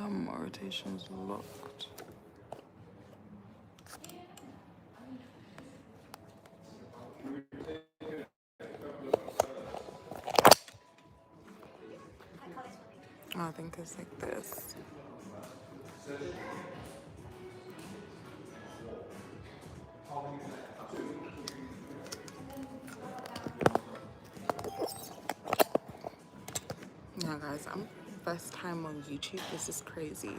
Rotation's locked. I think it's like this. Yeah, guys, I'm first time on YouTube. This is crazy.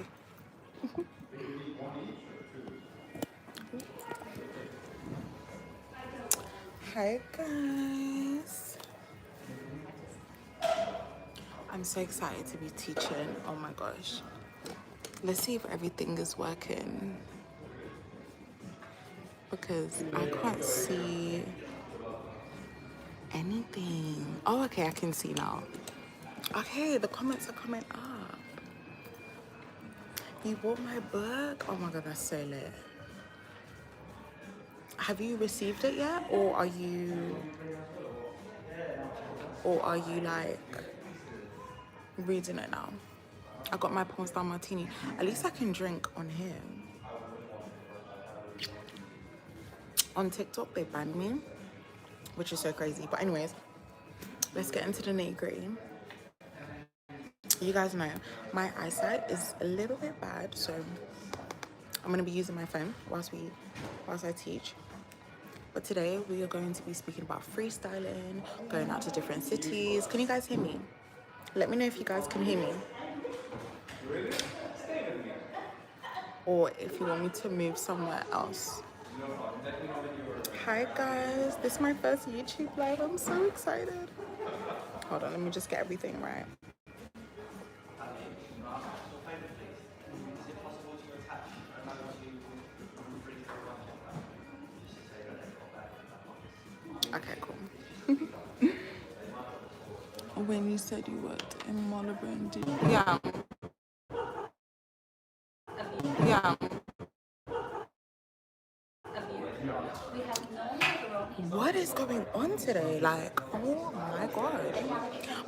Hi, guys. I'm so excited to be teaching. Oh my gosh. Let's see if everything is working, because I can't see anything. Oh, okay, I can see now. Okay, the comments are coming up. You bought my book? Oh my god, that's so lit. Have you received it yet? Or are you like reading it now? I got my porn star martini. At least I can drink on here. On TikTok, they banned me, which is so crazy. But anyways, let's get into the nitty-gritty. You guys know my eyesight is a little bit bad, so I'm gonna be using my phone whilst I teach. But today we are going to be speaking about freestyling, going out to different cities. Can you guys hear me? Let me know if you guys can hear me. Or if you want me to move somewhere else. Hi guys, this is my first YouTube live. I'm so excited. Hold on, let me just get everything right. Okay, cool. When you said you worked in Marylebone, did you? Yeah. Yeah. What is going on today? Like, oh my god.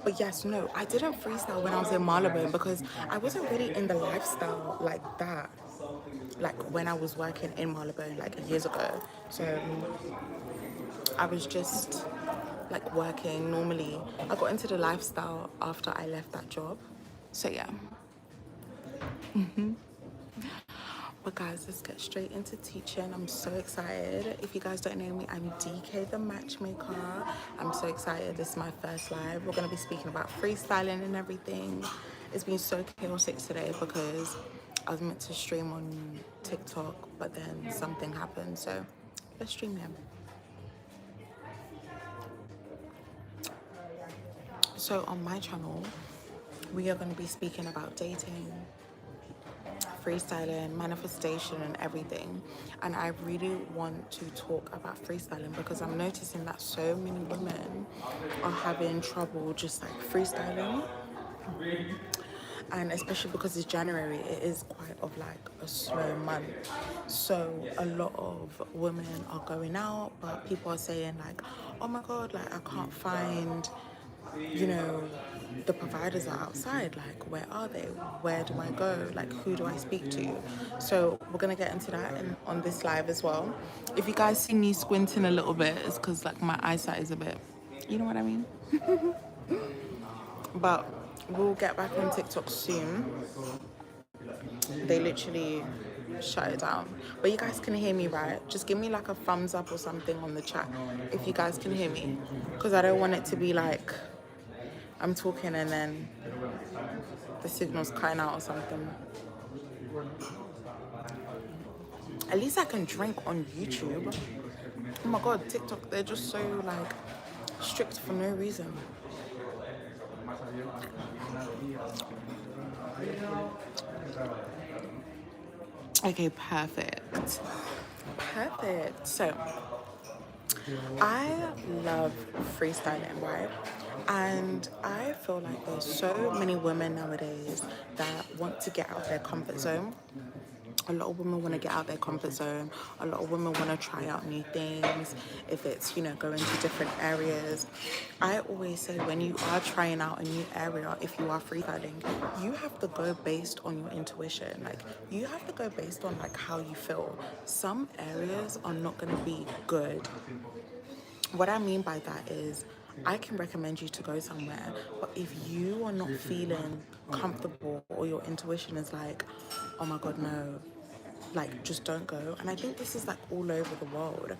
But yes, no, I didn't freestyle when I was in Marylebone because I wasn't really in the lifestyle like that. Like when I was working in Marylebone like years ago. So I was just like working normally. I got into the lifestyle after I left that job. So yeah. But guys, let's get straight into teaching. I'm so excited. If you guys don't know me, I'm DK the matchmaker. I'm so excited. This is my first live. We're going to be speaking about freestyling and everything. It's been so chaotic today because I was meant to stream on TikTok, but then something happened. So let's stream them. So on my channel, we are going to be speaking about dating, freestyling, manifestation and everything. And I really want to talk about freestyling because I'm noticing that so many women are having trouble just like freestyling. And especially because it's January, it is quite of like a slow month. So a lot of women are going out, but people are saying like, oh my god, like I can't find, you know, the providers are outside. Like, where are they? Where do I go? Like, who do I speak to? So we're gonna get into that on this live as well. If you guys see me squinting a little bit, it's because like my eyesight is a bit, you know what I mean? But we'll get back on TikTok soon. They literally shut it down. But you guys can hear me, right? Just give me like a thumbs up or something on the chat if you guys can hear me, because I don't want it to be like I'm talking and then the signal's cutting out or something. At least I can drink on YouTube. Oh my god, TikTok, they're just so like strict for no reason. Okay, perfect. Perfect. So I love freestyling, right? And I feel like there's so many women nowadays that want to get out of their comfort zone. A lot of women want to get out their comfort zone. A lot of women want to try out new things. If it's, you know, going to different areas. I always say when you are trying out a new area, if you are freestyling, you have to go based on your intuition. Like, you have to go based on like how you feel. Some areas are not going to be good. What I mean by that is I can recommend you to go somewhere, but if you are not feeling comfortable or your intuition is like, oh my God, no, like just don't go. And I think this is like all over the world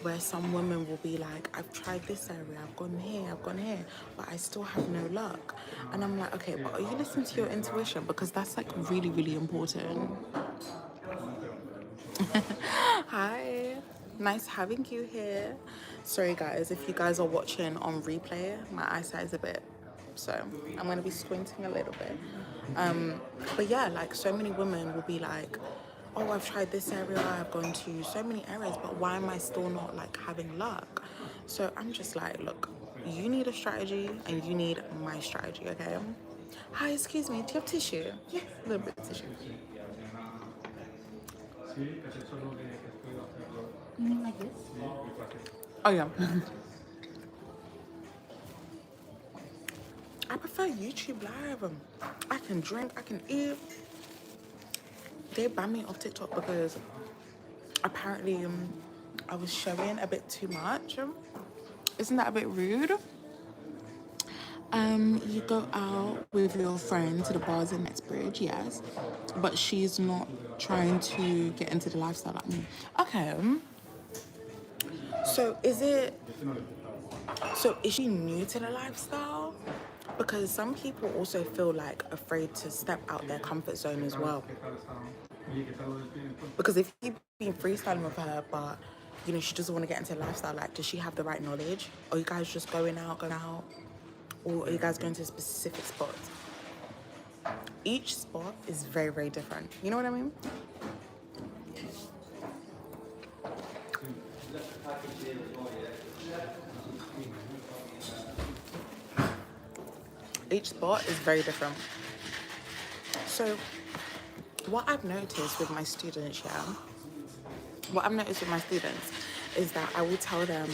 where some women will be like, I've tried this area, I've gone here, but I still have no luck. And I'm like, okay, but are you listening to your intuition? Because that's like really, really important. Hi, nice having you here. Sorry guys, if you guys are watching on replay, my eyesight is a bit, so I'm gonna be squinting a little bit. But yeah, like so many women will be like, oh, I've tried this area, I've gone to so many areas, but why am I still not like having luck? So I'm just like, look, you need a strategy and you need my strategy, okay? Hi, excuse me, do you have tissue? Yeah, a little bit of tissue. You mean like this? Oh yeah. I prefer YouTube Live. I can drink, I can eat. They banned me off TikTok because apparently I was showing a bit too much. Isn't that a bit rude? You go out with your friend to the bars in Knightsbridge, yes, but she's not trying to get into the lifestyle like me. Okay, so is she new to the lifestyle? Because some people also feel like afraid to step out their comfort zone as well. Because if you've been freestyling with her, but you know she doesn't want to get into the lifestyle, like does she have the right knowledge? Are you guys just going out, or are you guys going to specific spots? Each spot is very, very different. You know what I mean? Each spot is very different. So what I've noticed with my students, is that I will tell them,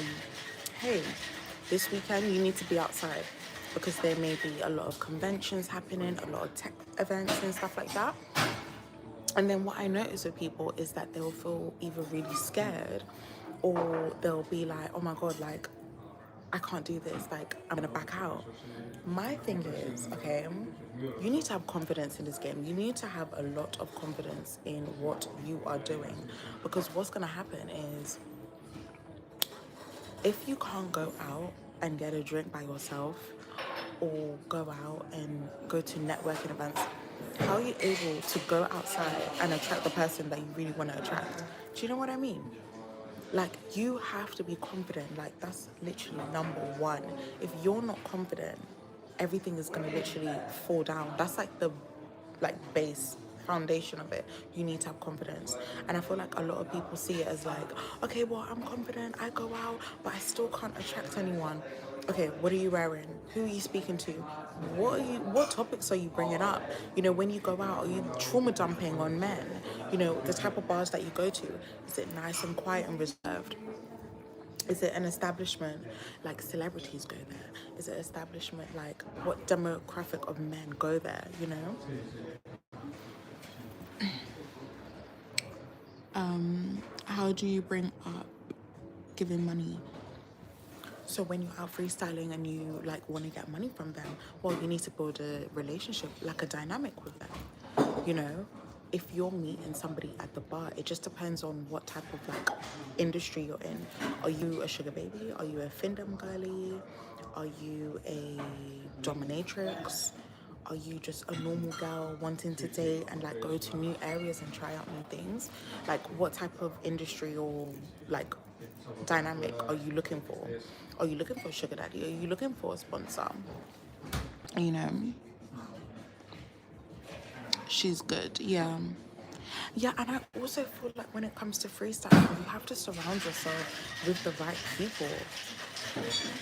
hey, this weekend you need to be outside because there may be a lot of conventions happening, a lot of tech events and stuff like that. And then what I notice with people is that they'll feel either really scared or they'll be like, oh my God, like, I can't do this, like, I'm gonna back out. My thing is, okay, you need to have confidence in this game. You need to have a lot of confidence in what you are doing because what's gonna happen is if you can't go out and get a drink by yourself or go out and go to networking events, how are you able to go outside and attract the person that you really want to attract? Do you know what I mean? Like, you have to be confident. Like, that's literally number one. If you're not confident, everything is going to literally fall down. That's like the base foundation of it. You need to have confidence. And I feel like a lot of people see it as like, okay, well, I'm confident, I go out, but I still can't attract anyone. Okay, what are you wearing? Who are you speaking to? What topics are you bringing up? You know, when you go out, are you trauma dumping on men? You know, the type of bars that you go to, is it nice and quiet and reserved? Is it an establishment like celebrities go there? Is it an establishment like what demographic of men go there, you know? How do you bring up giving money? So when you're out freestyling and you like want to get money from them, well, you need to build a relationship, like a dynamic with them. You know, if you're meeting somebody at the bar, it just depends on what type of like industry you're in. Are you a sugar baby? Are you a findom girly? Are you a dominatrix? Are you just a normal girl wanting to date and like go to new areas and try out new things? Like, what type of industry or like dynamic are you looking for? Are you looking for a sugar daddy? Are you looking for a sponsor? You know, she's good. Yeah. Yeah, and I also feel like when it comes to freestyling, you have to surround yourself with the right people.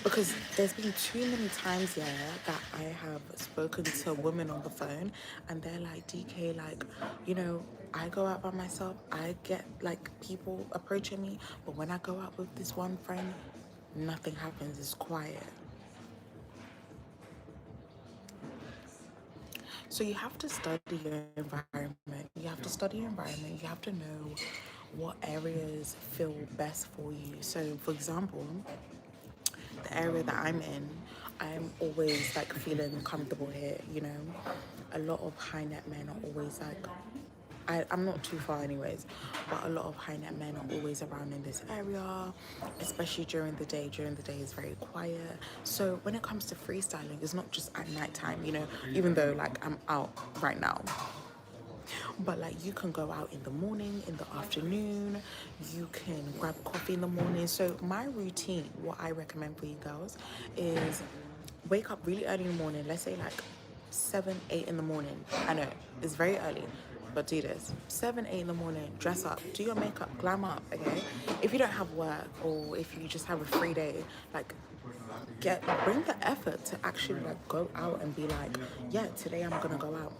Because there's been too many times, yeah, that I have spoken to women on the phone and they're like, DK, like, you know, I go out by myself, I get like people approaching me, but when I go out with this one friend, nothing happens, it's quiet. So you have to study your environment. You have to study your environment. You have to know what areas feel best for you. So, for example, the area that I'm in, I'm always like feeling comfortable here, you know. A lot of high net men are always like, I'm not too far anyways, but a lot of high net men are always around in this area, especially during the day. During the day is very quiet. So when it comes to freestyling, it's not just at nighttime, you know, even though like I'm out right now. But like you can go out in the morning, in the afternoon, you can grab coffee in the morning. So my routine, what I recommend for you girls is wake up really early in the morning, let's say like 7, 8 in the morning. I know it's very early, but do this. 7, 8 in the morning, dress up, do your makeup, glam up, okay? If you don't have work or if you just have a free day, like bring the effort to actually like go out and be like, yeah, today I'm gonna go out.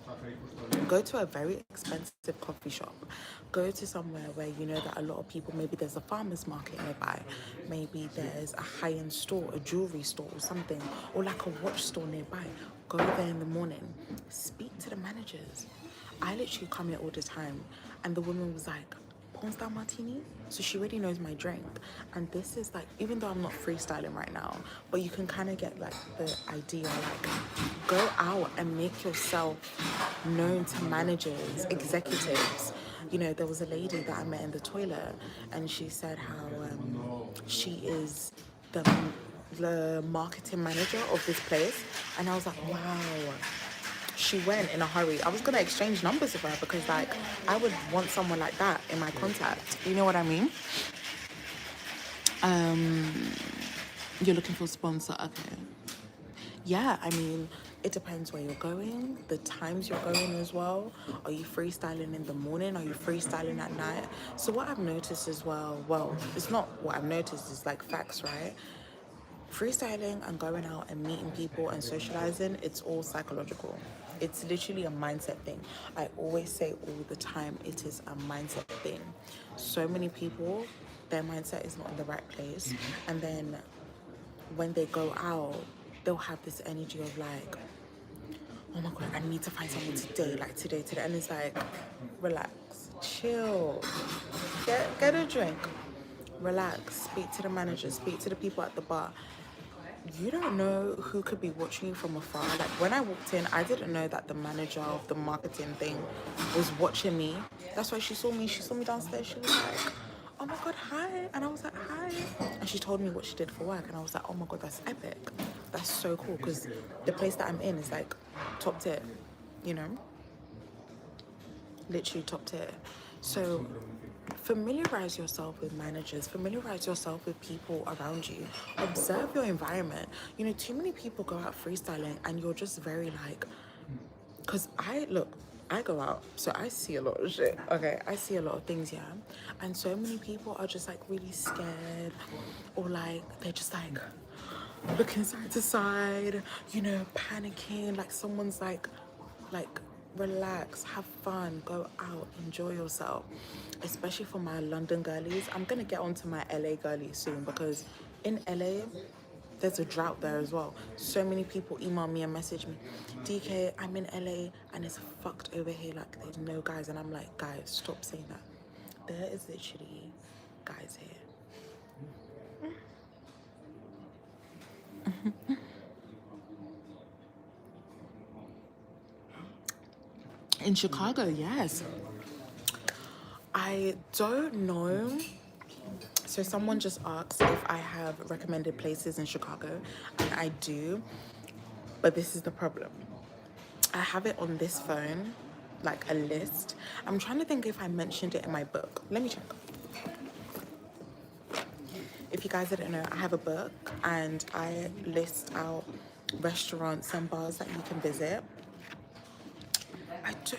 Go to a very expensive coffee shop. Go to somewhere where you know that a lot of people, maybe there's a farmer's market nearby, maybe there's a high-end store, a jewelry store or something, or like a watch store nearby. Go there in the morning, speak to the managers. I literally come here all the time and the woman was like, Pornstar martini. So she already knows my drink. And this is like, even though I'm not freestyling right now, but you can kind of get like the idea, like go out and make yourself known to managers, executives. You know, there was a lady that I met in the toilet and she said how she is the the marketing manager of this place. And I was like, wow, she went in a hurry. I was gonna exchange numbers with her because like I would want someone like that in my contact. You know what I mean? You're looking for a sponsor, okay. Yeah, I mean, it depends where you're going, the times you're going as well. Are you freestyling in the morning? Are you freestyling at night? So what I've noticed as well, it's not what I've noticed, it's like facts, right? Freestyling and going out and meeting people and socializing, it's all psychological. It's literally a mindset thing. I always say all the time, it is a mindset thing. So many people, their mindset is not in the right place. And then when they go out, they'll have this energy of like, oh my God, I need to find someone today, like today. And it's like, relax, chill, get a drink, relax, speak to the manager, speak to the people at the bar. You don't know who could be watching you from afar. Like when I walked in, I didn't know that the manager of the marketing thing was watching me. That's why she saw me. She saw me downstairs. She was like, oh my God, hi. And I was like, hi. And she told me what she did for work. And I was like, oh my God, that's epic. That's so cool. Because the place that I'm in is like top tier, you know? Literally top tier. So familiarize yourself with managers, familiarize yourself with people around you, observe your environment. You know, too many people go out freestyling and you're just very like, because I go out, so I see a lot of shit, okay? I see a lot of things, yeah? And so many people are just like really scared or like they're just like looking side to side, you know, panicking, like someone's like relax, have fun, go out, enjoy yourself. Especially for my London girlies. I'm gonna get onto my LA girlies soon because in LA there's a drought there as well. So many people email me and message me, DK, I'm in LA and it's fucked over here, like there's no guys. And I'm like, guys, stop saying that. There is literally guys here. In Chicago, yes. I don't know. So someone just asked if I have recommended places in Chicago, and I do, but this is the problem. I have it on this phone, like a list. I'm trying to think if I mentioned it in my book. Let me check. If you guys didn't know, I have a book and I list out restaurants and bars that you can visit.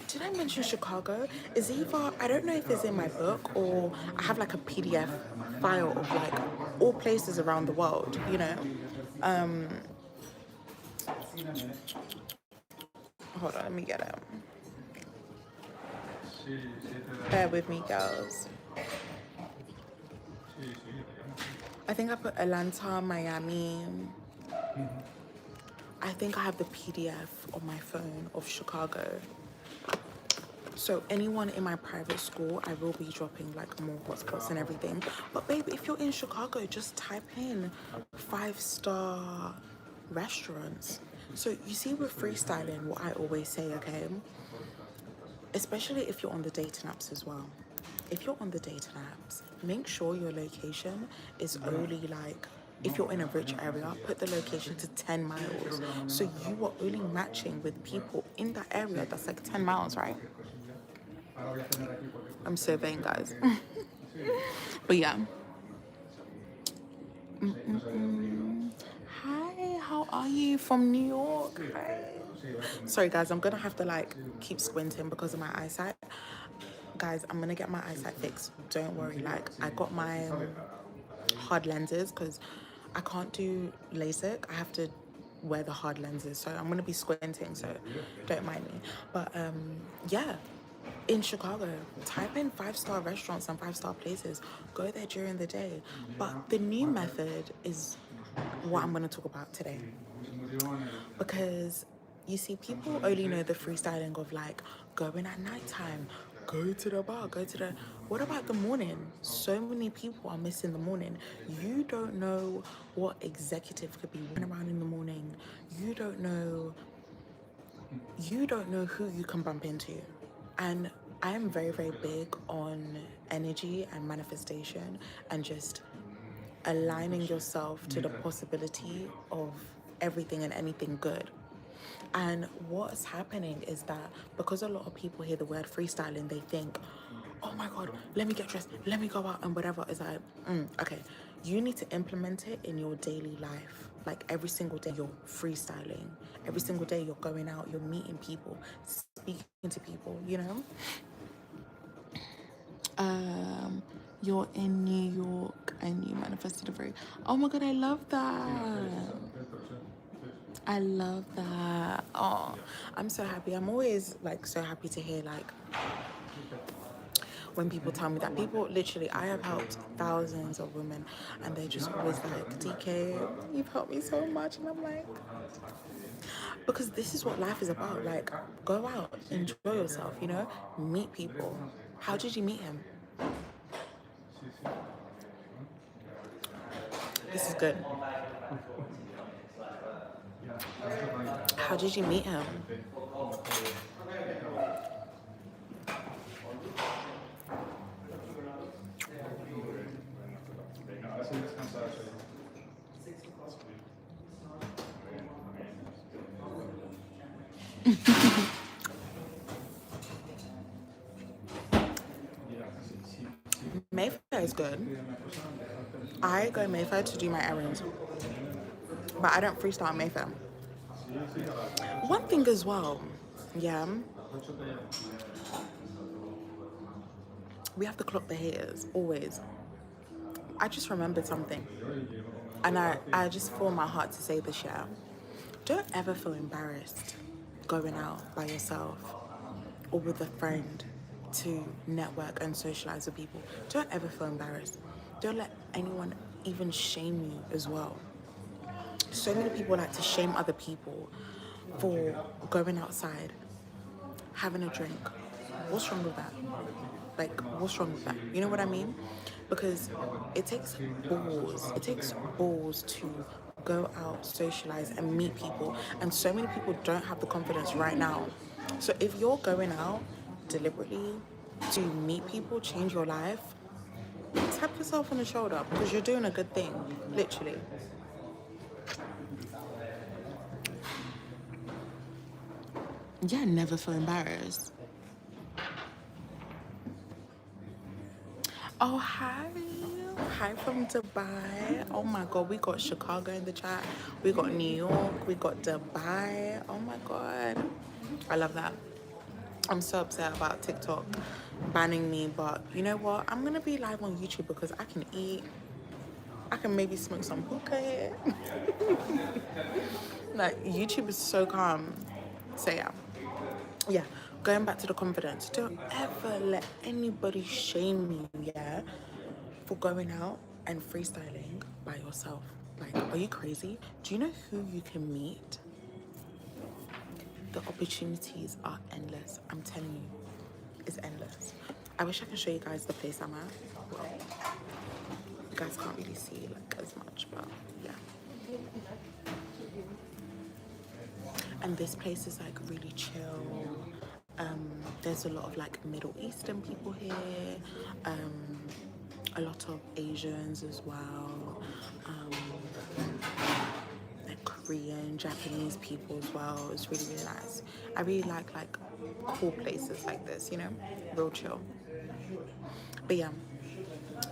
Did I mention Chicago? Is either, I don't know if it's in my book or I have like a PDF file of like all places around the world, you know. Hold on, let me get it. Bear with me, girls. I think I put Atlanta, Miami. I think I have the PDF on my phone of Chicago. So anyone in my private school, I will be dropping like more hotspots and everything. But babe, if you're in Chicago, just type in 5-star restaurants. So you see with freestyling, what I always say, okay? Especially if you're on the dating apps as well. If you're on the dating apps, make sure your location is only like, if you're in a rich area, put the location to 10 miles. So you are only matching with people in that area that's like 10 miles, right? I'm so vain, guys. But yeah. Hi, how are you from New York? Hi. Sorry, guys, I'm gonna have to like keep squinting because of my eyesight. Guys, I'm gonna get my eyesight fixed. Don't worry. Like, I got my hard lenses because I can't do LASIK. I have to wear the hard lenses, so I'm gonna be squinting. So don't mind me. But yeah. In Chicago, type in 5-star restaurants and 5-star places. Go there during the day. But the new method is what I'm going to talk about today. Because you see, people only know the freestyling of like going at nighttime, go to the bar, go to the. What about the morning? So many people are missing the morning. You don't know what executive could be running around in the morning. You don't know who you can bump into. And I am very, very big on energy and manifestation and just aligning yourself to the possibility of everything and anything good. And what's happening is that because a lot of people hear the word freestyling, they think, oh my God, let me get dressed, let me go out and whatever. It's like, okay, you need to implement it in your daily life. Like every single day you're freestyling. Every single day you're going out, you're meeting people, speaking to people, you know? You're in New York and you manifested a very, oh my God, I love that. I love that. Oh, I'm so happy. I'm always like so happy to hear like when people tell me that. People literally, I have helped thousands of women and they just always like, DK, you've helped me so much. And I'm like, because this is what life is about. Like, go out, enjoy yourself, you know, meet people. How did you meet him? This is good. How did you meet him? Mayfair is good. I go Mayfair to do my errands, but I don't freestyle Mayfair. One thing as well, yeah, we have to clock the haters, always. I just remembered something, and I just feel in my heart to say this, yeah. Don't ever feel embarrassed going out by yourself or with a friend to network and socialize with people. Don't ever feel embarrassed. Don't let anyone even shame you as well. So many people like to shame other people for going outside, having a drink. What's wrong with that? Like, what's wrong with that? You know what I mean? Because it takes balls. It takes balls to go out, socialize, and meet people. And so many people don't have the confidence right now. So if you're going out deliberately to meet people, change your life, tap yourself on the shoulder because you're doing a good thing, literally. Yeah, never feel embarrassed. Oh, hi. Hi from Dubai. Oh my God, we got Chicago in the chat. We got New York. We got Dubai. Oh my God. I love that. I'm so upset about TikTok banning me, but you know what? I'm going to be live on YouTube because I can eat. I can maybe smoke some hookah here. Like, YouTube is so calm. So yeah, going back to the confidence, don't ever let anybody shame you, yeah, for going out and freestyling by yourself. Like, are you crazy? Do you know who you can meet? The opportunities are endless. I'm telling you, it's endless. I wish I could show you guys the place I'm at. Well, you guys can't really see like as much, but yeah. And this place is like really chill. There's a lot of like Middle Eastern people here, a lot of Asians as well, like Korean, Japanese people as well. It's really, really nice. I really like cool places like this, you know, real chill. But yeah,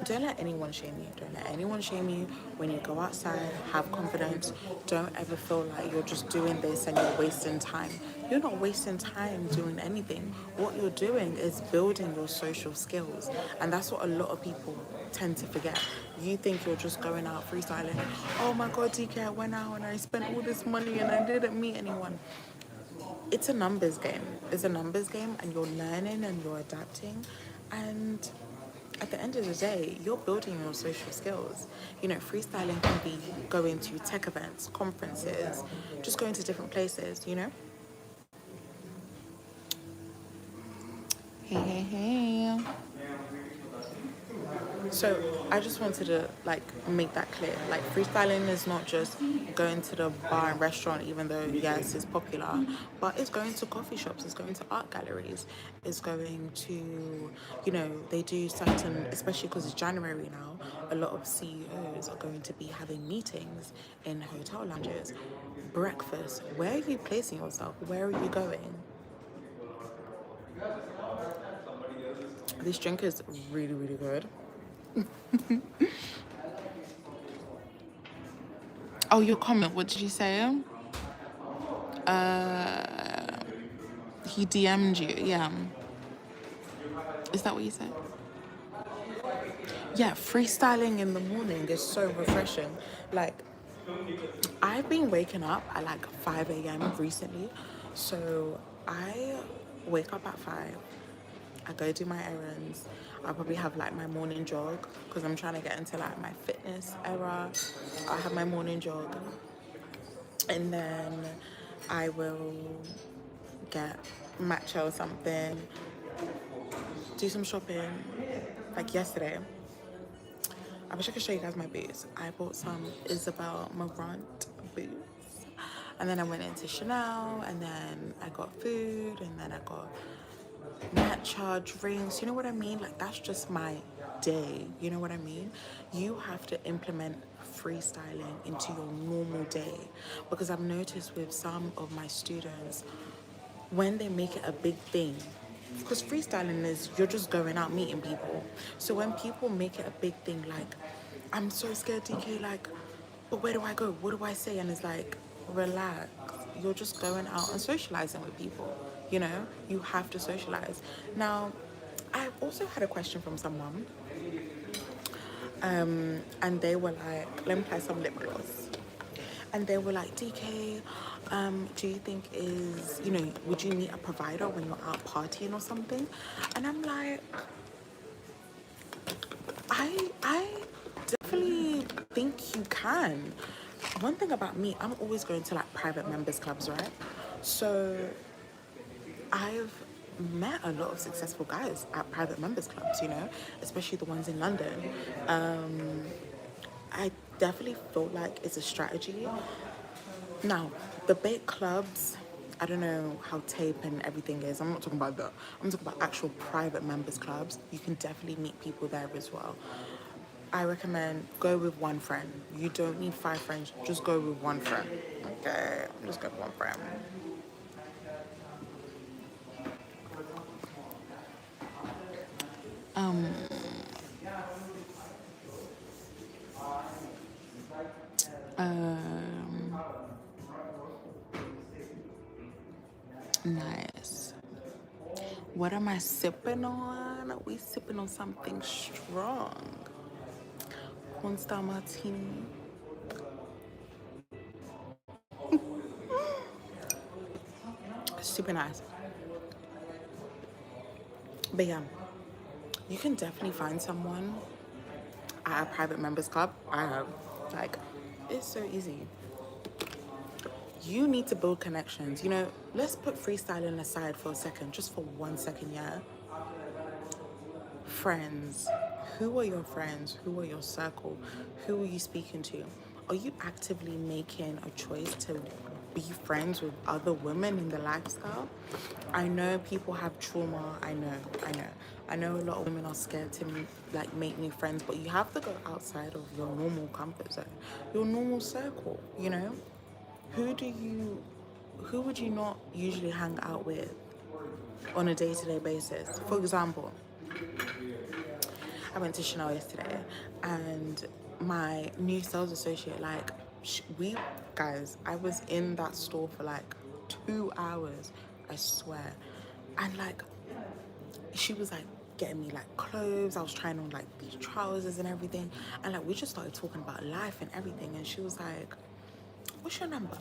don't let anyone shame you. Don't let anyone shame you when you go outside. Have confidence. Don't ever feel like you're just doing this and you're wasting time. You're not wasting time doing anything. What you're doing is building your social skills. And that's what a lot of people tend to forget. You think you're just going out freestyling. Oh my God, DK, I went out and I spent all this money and I didn't meet anyone. It's a numbers game. It's a numbers game, and you're learning and you're adapting. And at the end of the day, you're building your social skills. You know, freestyling can be going to tech events, conferences, just going to different places, you know? Hey, hey, hey. So I just wanted to like make that clear. Like, freestyling is not just going to the bar and restaurant, even though yes, it's popular, but it's going to coffee shops, it's going to art galleries, it's going to, you know, they do certain, especially because it's January now, a lot of CEOs are going to be having meetings in hotel lounges, breakfast. Where are you placing yourself? Where are you going? This drink is really, really good. Oh, your comment, what did you say? He DM'd you, yeah. Is that what you said? Yeah, freestyling in the morning is so refreshing. Like, I've been waking up at like 5 a.m. recently. So I wake up at 5. I go do my errands. I'll probably have like my morning jog because I'm trying to get into like my fitness era. I have my morning jog. And then I will get matcha or something, do some shopping. Like yesterday, I wish I could show you guys my boots. I bought some Isabel Marant boots. And then I went into Chanel, and then I got food, and then I got matcha drinks. You know what I mean? Like, that's just my day. You know what I mean? You have to implement freestyling into your normal day, because I've noticed with some of my students, when they make it a big thing, because freestyling is you're just going out meeting people. So when people make it a big thing, like, I'm so scared, DK, like, but where do I go? What do I say? And it's like, relax. You're just going out and socializing with people. You know, you have to socialize. Now, I've also had a question from someone, and they were like, let me apply some lip gloss. And they were like, DK, do you think would you need a provider when you're out partying or something? And I'm like, I definitely think you can. One thing about me, I'm always going to like private members clubs, right? So I've met a lot of successful guys at private members clubs, you know, especially the ones in London. I definitely feel like it's a strategy. Now, the bait clubs, I don't know how tape and everything is. I'm not talking about that. I'm talking about actual private members clubs. You can definitely meet people there as well. I recommend go with one friend. You don't need 5 friends. Just go with one friend. Okay, just go with one friend. Nice. What am I sipping on? We sipping on something strong. porn star martini. Super nice. But yeah, you can definitely find someone at a private members club. I have. Like, it's so easy. You need to build connections. You know, let's put freestyling aside for a second, just for 1 second, yeah? Friends. Who are your friends? Who are your circle? Who are you speaking to? Are you actively making a choice to be friends with other women in the lifestyle? I know people have trauma. I know a lot of women are scared to like make new friends, but you have to go outside of your normal comfort zone, your normal circle, you know? Who do you who would you not usually hang out with on a day-to-day basis? For example, I went to Chanel yesterday, and my new sales associate, like, we guys, I was in that store for like 2 hours, I swear, and like, she was like getting me like clothes. I was trying on like these trousers and everything, and like we just started talking about life and everything. And she was like, "What's your number?"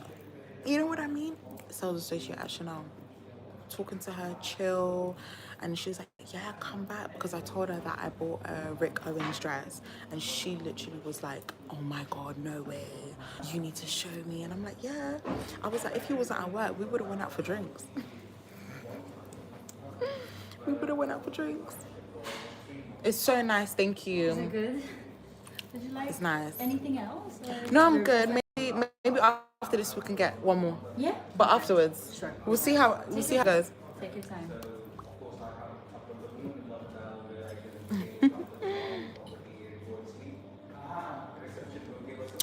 You know what I mean? Sales associate at Chanel, talking to her, chill. And she was like, yeah, come back. Because I told her that I bought a Rick Owens dress. And she literally was like, oh my God, no way. You need to show me. And I'm like, yeah. I was like, if you wasn't at work, we would have went out for drinks. We would have went out for drinks. It's so nice, thank you. Is it good? Would you like It's nice. anything else? No, I'm good. Maybe after this we can get one more. Yeah. But afterwards. Sure. We'll see how it goes. Take your time.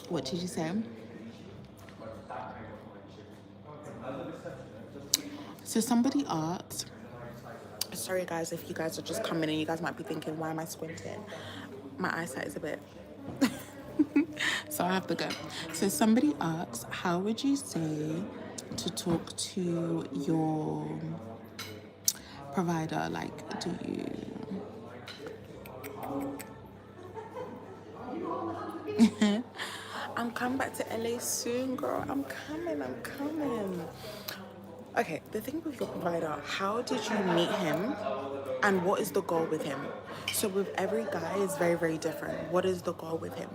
What did you say? So somebody asked, sorry guys if you guys are just coming in, you guys might be thinking, why am I squinting? My eyesight is a bit so I have to go. So somebody asked, how would you say to talk to your provider? Like, do you I'm coming back to LA soon, girl. I'm coming. Okay, the thing with your provider, how did you meet him and what is the goal with him? So with every guy is very, very different. What is the goal with him?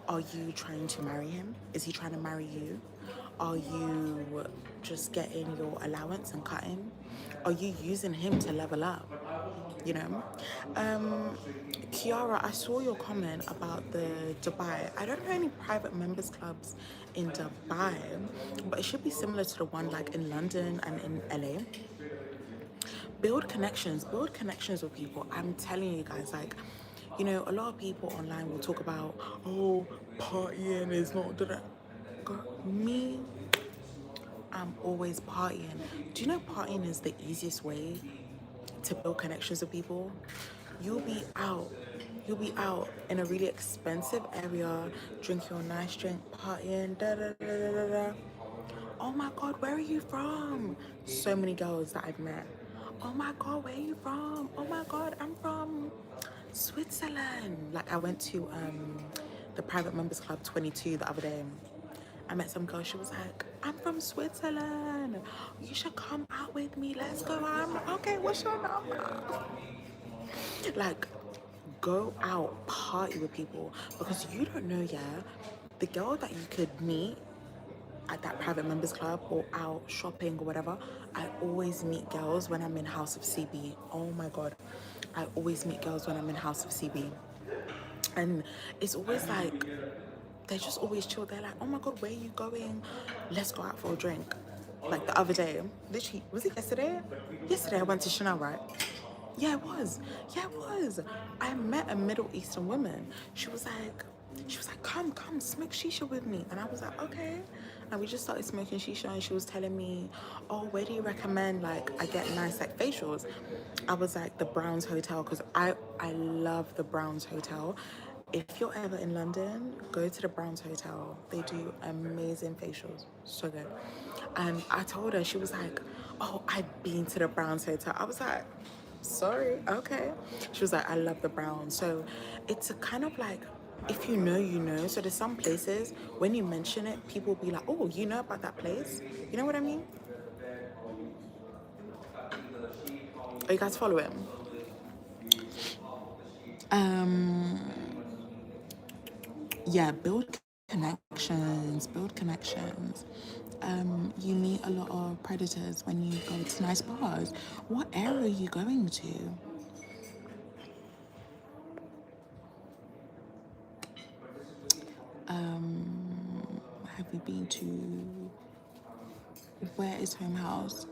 Are you trying to marry him? Is he trying to marry you? Are you just getting your allowance and cutting? Are you using him to level up? You know? Kiara, I saw your comment about the Dubai. I don't know any private members clubs in Dubai, but it should be similar to the one like in London and in LA. Build connections with people. I'm telling you guys, like, you know, a lot of people online will talk about, oh, partying is not that. Girl, me, I'm always partying. Do you know partying is the easiest way to build connections with people? You'll be out. You'll be out in a really expensive area, drinking a nice drink, partying, da da da da da da. Oh my God, where are you from? So many girls that I've met. Oh my God, where are you from? Oh my God, I'm from Switzerland. Like I went to the private members club 22 the other day. I met some girl, she was like, I'm from Switzerland. You should come out with me. Let's go out. I'm like, okay, what's your number? Like, go out, party with people. Because you don't know, yeah, the girl that you could meet at that private members club or out shopping or whatever, I always meet girls when I'm in House of CB. Oh my God. I always meet girls when I'm in House of CB. And it's always like, they're just always chill. They're like, oh my God, where are you going? Let's go out for a drink. Like the other day, literally, was it yesterday? Yesterday I went to Chanel, right? Yeah, it was. Yeah, it was. I met a Middle Eastern woman. She was like, come, smoke shisha with me. And I was like, okay. And we just started smoking shisha and she was telling me, oh, where do you recommend like I get nice like facials? I was like, the Browns Hotel, because I love the Browns Hotel. If you're ever in London, go to the Browns Hotel. They do amazing facials. So good. And I told her, she was like, oh, I've been to the Browns Hotel. I was like, sorry, okay. She was like, I love the Browns. So it's a kind of like if you know, you know. So there's some places when you mention it, people will be like, oh, you know about that place? You know what I mean? Are you guys following? Um, yeah, build connections. You meet a lot of predators when you go to nice bars. What area are you going to? Have you been to, where is home house?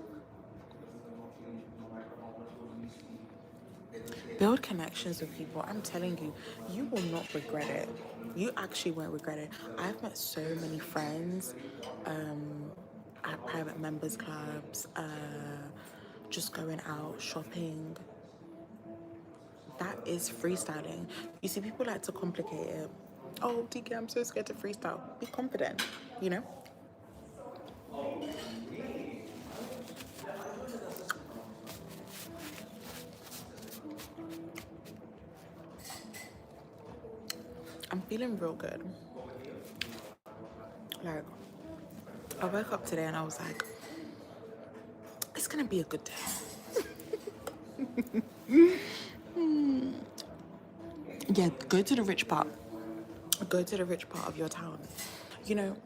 Build connections with people. I'm telling you, you will not regret it. You actually won't regret it. I've met so many friends at private members clubs, just going out shopping. That is freestyling. You see, people like to complicate it. Oh, DK, I'm so scared to freestyle. Be confident, you know? I'm feeling real good. Like, I woke up today and I was like, it's gonna be a good day. Yeah, go to the rich part. Go to the rich part of your town. You know,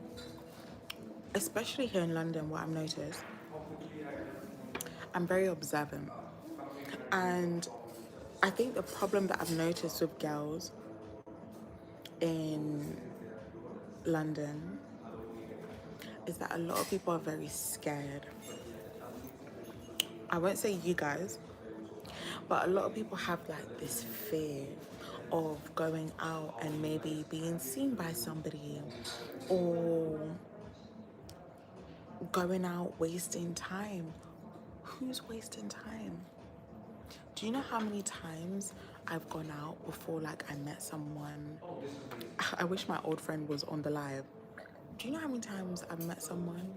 especially here in London, what I've noticed, I'm very observant. And I think the problem that I've noticed with girls in London is that a lot of people are very scared. I won't say you guys, but a lot of people have like this fear of going out and maybe being seen by somebody, or going out wasting time. Who's wasting time? Do you know how many times I've gone out before like I met someone? I wish my old friend was on the live. Do you know how many times I've met someone?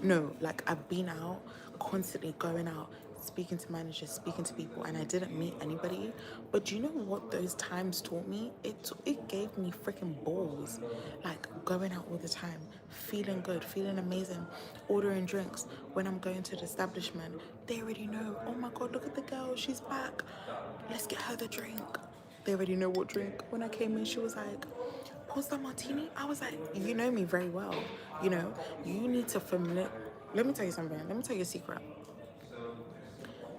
No, like I've been out, constantly going out, speaking to managers, speaking to people, and I didn't meet anybody. But do you know what those times taught me? It gave me freaking balls. Like going out all the time, feeling good, feeling amazing, ordering drinks. When I'm going to the establishment, they already know, oh my god, look at the girl, she's back. Let's get her the drink. They already know what drink. When I came in, she was like, "What's that martini?" I was like, you know me very well. You know, you need to familiar. Let me tell you something. Let me tell you a secret.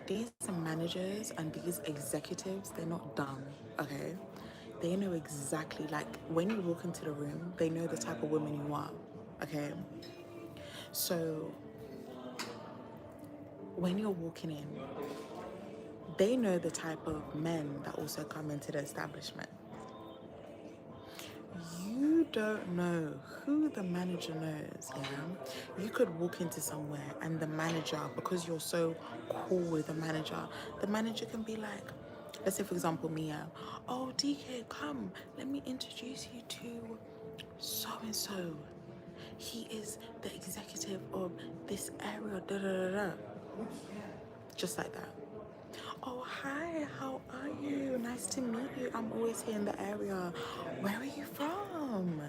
These managers and these executives, they're not dumb, okay? They know exactly, like, when you walk into the room, they know the type of woman you are, okay? So when you're walking in, they know the type of men that also come into the establishment. You don't know who the manager knows, yeah? You could walk into somewhere and the manager, because you're so cool with the manager can be like, let's say for example, Mia, oh DK, come, let me introduce you to so and so. He is the executive of this area, da da da da. Just like that. Oh, hi, how are you? Nice to meet you. I'm always here in the area. Where are you from?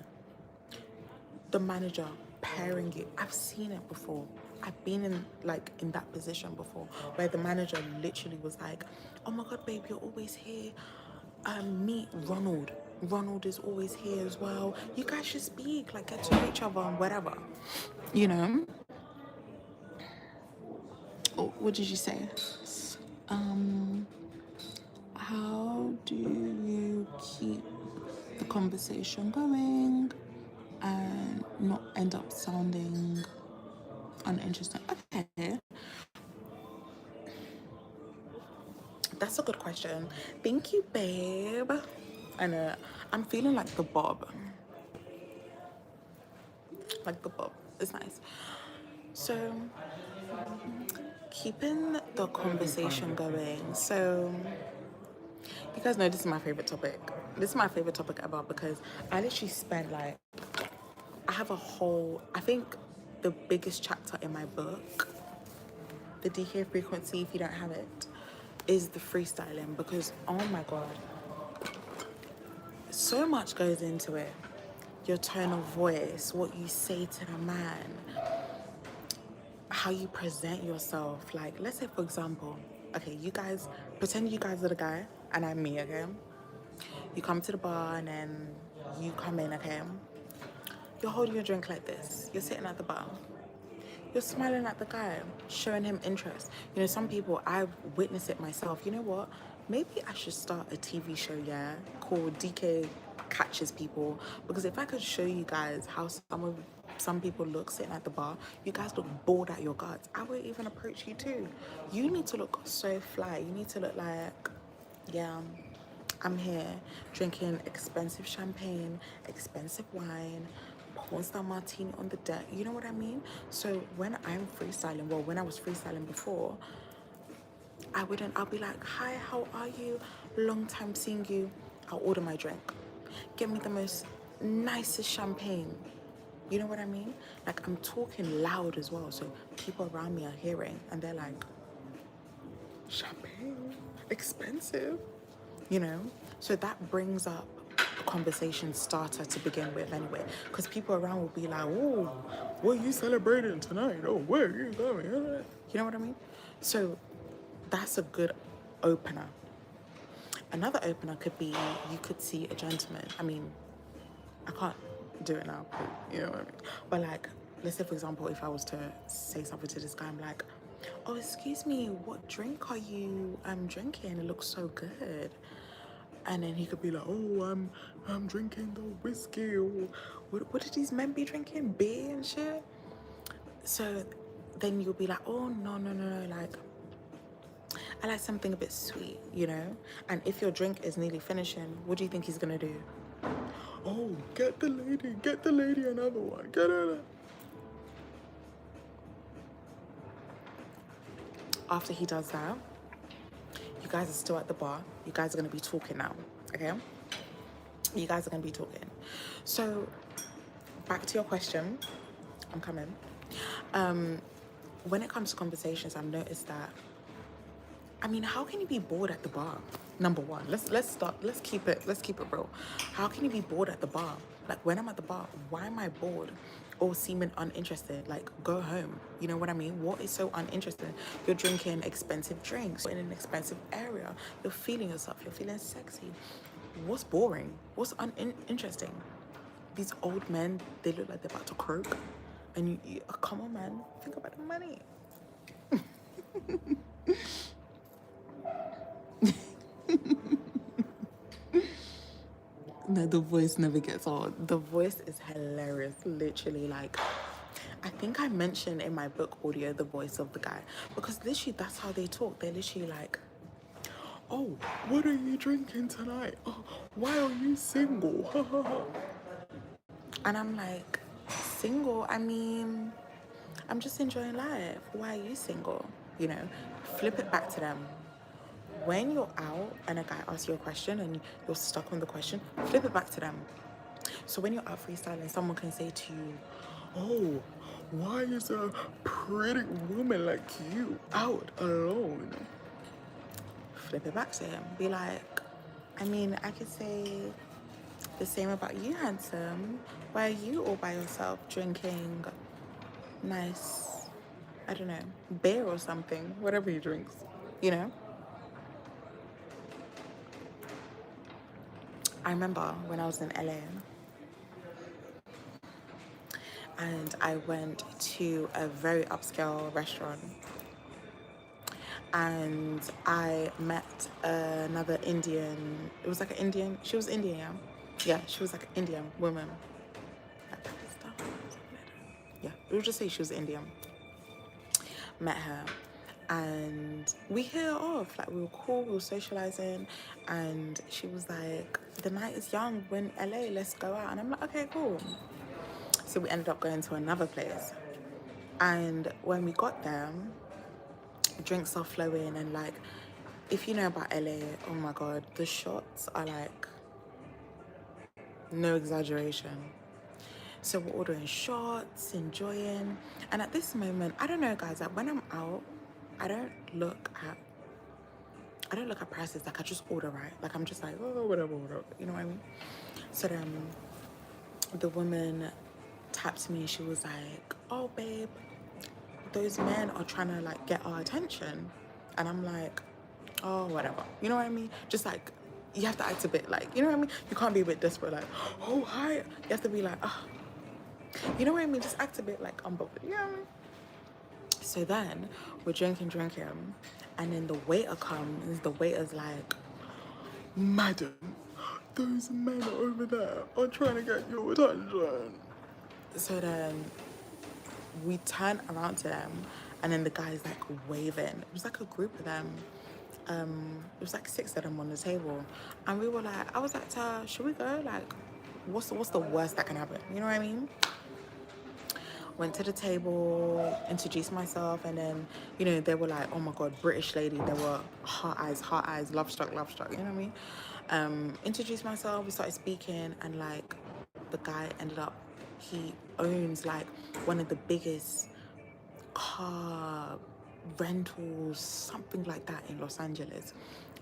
The manager pairing you. I've seen it before. I've been in that position before where the manager literally was like, oh my god, babe, you're always here. Meet Ronald. Ronald is always here as well. You guys should speak, like get to know each other and whatever. You know? Oh, what did you say? Um, how do you keep the conversation going and not end up sounding uninteresting? Okay, that's a good question. Thank you, babe. And I'm feeling like the Bob. Like the Bob. It's nice. So, keeping the conversation going. So, you guys know this is my favorite topic. This is my favorite topic ever because I literally spent like, I have a whole, I think the biggest chapter in my book, the DK frequency, if you don't have it, is the freestyling because, oh my God, so much goes into it. Your tone of voice, what you say to the man, how you present yourself. Like, let's say, for example, okay, you guys, pretend you guys are the guy and I'm me, okay? You come to the bar and then you come in, okay? You're holding your drink like this. You're sitting at the bar. You're smiling at the guy, showing him interest. You know, some people, I've witnessed it myself. You know what? Maybe I should start a TV show, yeah, called DK Catches People. Because if I could show you guys how some people look sitting at the bar, you guys look bored at your guts. I would even approach you too. You need to look so fly. You need to look like, yeah, I'm here drinking expensive champagne, expensive wine, porn star martini on the deck. You know what I mean? So when I'm freestyling, well, when I was freestyling before, I'll be like, hi, how are you? Long time seeing you. I'll order my drink. Get me the most nicest champagne. You know what I mean? Like, I'm talking loud as well, so people around me are hearing, and they're like, champagne, expensive, you know? So that brings up a conversation starter to begin with anyway, because people around will be like, oh, what are you celebrating tonight? Oh, where are you going? You know what I mean? So that's a good opener. Another opener could be you could see a gentleman. I mean, I can't do it now, you know what I mean? But like, let's say for example, if I was to say something to this guy, I'm like, oh, excuse me, what drink are you drinking? It looks so good. And then he could be like, oh, I'm drinking the whiskey. Or what did these men be drinking? Beer and shit. So then you'll be like, oh no, like I like something a bit sweet, you know? And if your drink is nearly finishing, what do you think he's gonna do? Oh, get the lady another one. Get her. After he does that, you guys are still at the bar. You guys are gonna be talking now, okay? You guys are gonna be talking. So, back to your question. I'm coming. When it comes to conversations, I've noticed that. I mean, how can you be bored at the bar? Number one, let's keep it real. How can you be bored at the bar? Like when I'm at the bar, why am I bored or seeming uninterested? Like go home. You know what I mean? What is so uninteresting? You're drinking expensive drinks in an expensive area. You're feeling yourself. You're feeling sexy. What's boring? What's uninteresting? These old men, they look like they're about to croak. And you come on, man, think about the money. No, the voice never gets old. The voice is hilarious, literally. Like, I think I mentioned in my book audio the voice of the guy because literally that's how they talk. They're literally like, oh, what are you drinking tonight? Oh, why are you single? And I'm like, single? I mean, I'm just enjoying life. Why are you single? You know, flip it back to them. When you're out and a guy asks you a question and you're stuck on the question, flip it back to them. So when you're out freestyling, someone can say to you, oh, why is a pretty woman like you out alone? Flip it back to him. Be like, I mean, I could say the same about you, handsome. Why are you all by yourself drinking nice, I don't know, beer or something, whatever he drinks, you know? I remember when I was in LA and I went to a very upscale restaurant and I met another Indian. It was like an Indian. She was Indian, yeah. Yeah, she was like an Indian woman. Like Pakistan, something like that. Yeah, we'll just say she was Indian. Met her, and we hit it off. Like we were cool, we were socializing, and she was like, "The night is young. We're in LA. Let's go out." And I'm like, "Okay, cool." So we ended up going to another place, and when we got there, drinks are flowing and like if you know about LA, oh my god, the shots are like no exaggeration. So we're ordering shots, enjoying, and at this moment, I don't know guys, like when I'm out, I don't look at I don't look at prices. Like I just order, right? Like I'm just like, oh, whatever, whatever. You know what I mean? So then the woman tapped me. She was like, oh, babe, those men are trying to like get our attention. And I'm like, oh, whatever. You know what I mean? Just like, you have to act a bit like, you know what I mean? You can't be a bit desperate, like, oh, hi. You have to be like, oh, you know what I mean? Just act a bit like unbothered. You know what I mean? So then we're drinking, and then the waiter comes. The waiter's like, madam, those men over there are trying to get your attention. So then we turn around to them, and then the guy's like waving. It was like a group of them. It was like 6 of them on the table, and we were like, I was like, should we go? Like, what's the worst that can happen? You know what I mean? Went to the table, introduced myself, and then, you know, they were like, oh my God, British lady. They were heart eyes, love struck, you know what I mean? Introduced myself, we started speaking, and like the guy ended up, he owns like one of the biggest car rentals, something like that in Los Angeles.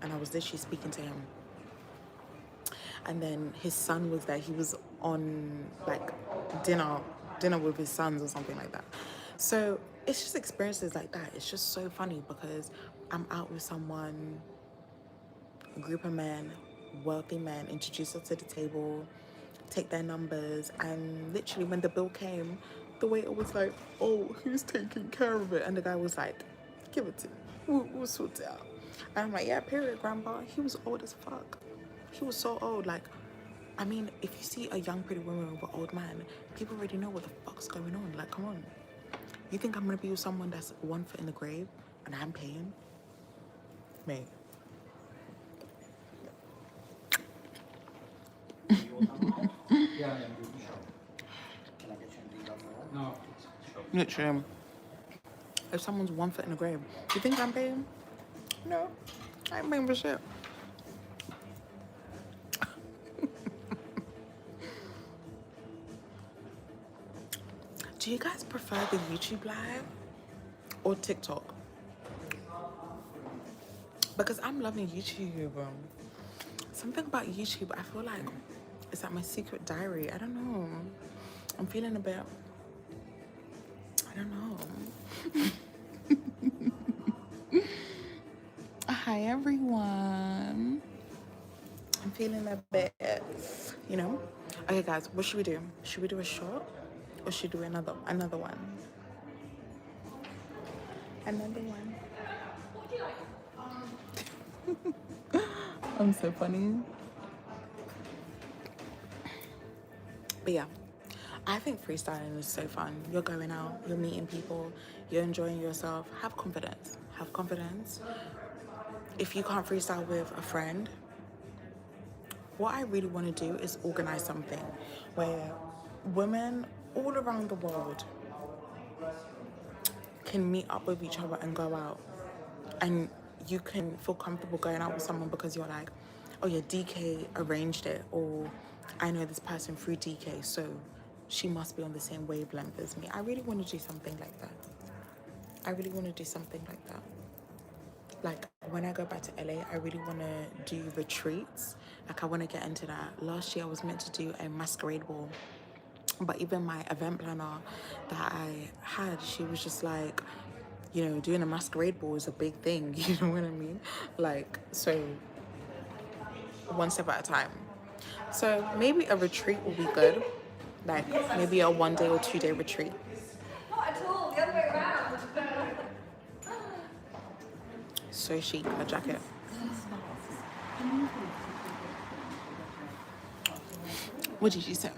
And I was literally speaking to him. And then his son was there. He was on like dinner with his sons or something like that. So it's just experiences like that. It's just so funny because I'm out with someone, a group of men, wealthy men, introduce us to the table, take their numbers, and literally when the bill came, the waiter was like, oh, who's taking care of it? And the guy was like, give it to me. We'll sort it out. And I'm like, yeah, period, grandpa. He was old as fuck. He was so old. Like, I mean, if you see a young pretty woman with an old man, people already know what the fuck's going on. Like, come on. You think I'm gonna be with someone that's 1 foot in the grave and I'm paying? Mate. Literally. If someone's 1 foot in the grave, you think I'm paying? No, I ain't paying for shit. Do you guys prefer the YouTube live or TikTok? Because I'm loving YouTube. Something about YouTube, I feel like it's like my secret diary. I don't know. I'm feeling a bit, I don't know. Hi, everyone. I'm feeling a bit, you know. Okay, guys, what should we do? Should we do a shot or should we do another one? Another one. I'm so funny. But yeah, I think freestyling is so fun. You're going out, you're meeting people, you're enjoying yourself. Have confidence. Have confidence. If you can't freestyle with a friend, what I really want to do is organize something where women all around the world can meet up with each other and go out. And you can feel comfortable going out with someone because you're like, oh yeah, DK arranged it, or I know this person through DK, so she must be on the same wavelength as me. I really want to do something like that. Like when I go back to LA, I really want to do retreats. Like I want to get into that. Last year I was meant to do a masquerade ball, but even my event planner that I had, she was just like, you know, doing a masquerade ball is a big thing. You know what I mean? Like, so one step at a time. So maybe a retreat will be good. Like maybe a 1 day or 2 day retreat. Not at all, the other way around. So chic, her jacket. What did you say?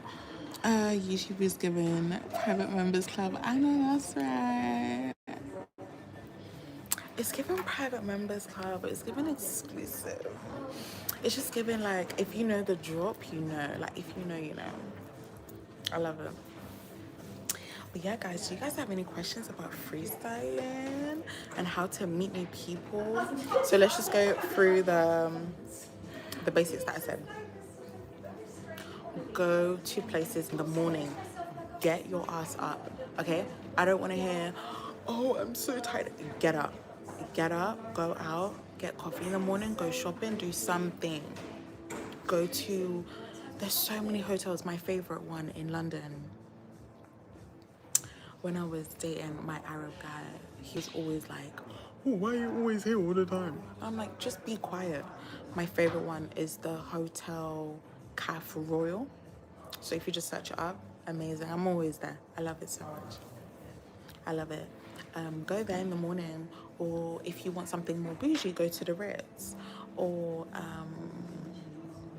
YouTube is giving private members club. I know that's right. It's giving private members club. It's giving exclusive. It's just giving like, if you know the drop, you know. Like if you know, you know. I love it. But yeah, guys, do you guys have any questions about freestyling and how to meet new people? So let's just go through the basics that I said. Go to places in the morning. Get your ass up, okay? I don't want to hear, oh, I'm so tired. Get up, go out, get coffee in the morning, go shopping, do something. Go to, there's so many hotels. My favorite one in London, when I was dating my Arab guy, he was always like, oh, why are you always here all the time? I'm like, just be quiet. My favorite one is the Hotel Caf Royal. So if you just search it up, amazing. I'm always there. I love it so much. I love it. Go there in the morning, or if you want something more bougie, go to the Ritz. Or,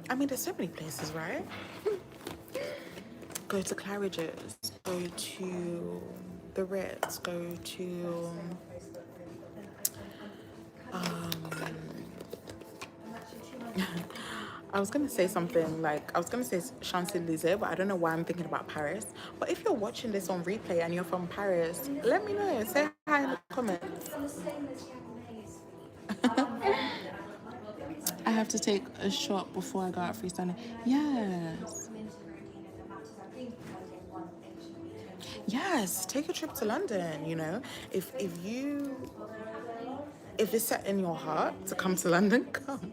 I mean, there's so many places, right? Go to Claridge's, go to the Ritz, go to I was gonna say something like I was gonna say Champs-Élysées, but I don't know why I'm thinking about Paris. But if you're watching this on replay and you're from Paris, let me know. Say hi in the comments. I have to take a shot before I go out freestyling. Yes. Yes, take a trip to London, you know. If it's set in your heart to come to London, come.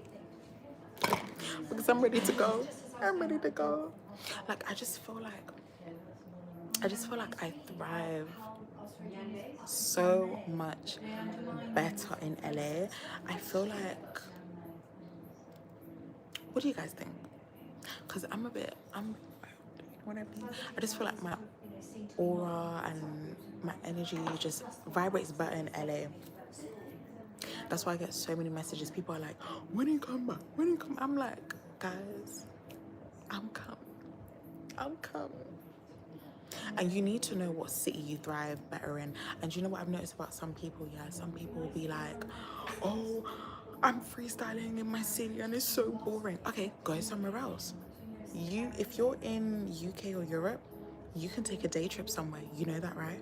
Because I'm ready to go. I'm ready to go. Like I just feel like I thrive so much better in LA. I feel like, what do you guys think? Because I'm you know what I mean? I just feel like my aura and my energy just vibrates better in LA. That's why I get so many messages. People are like, when do you come back? When do you come? I'm like, guys, I'm coming. I'm coming. And you need to know what city you thrive better in. And you know what I've noticed about some people? Yeah, some people will be like, oh, I'm freestyling in my city and it's so boring. Okay, go somewhere else. If you're in UK or Europe, you can take a day trip somewhere. You know that, right?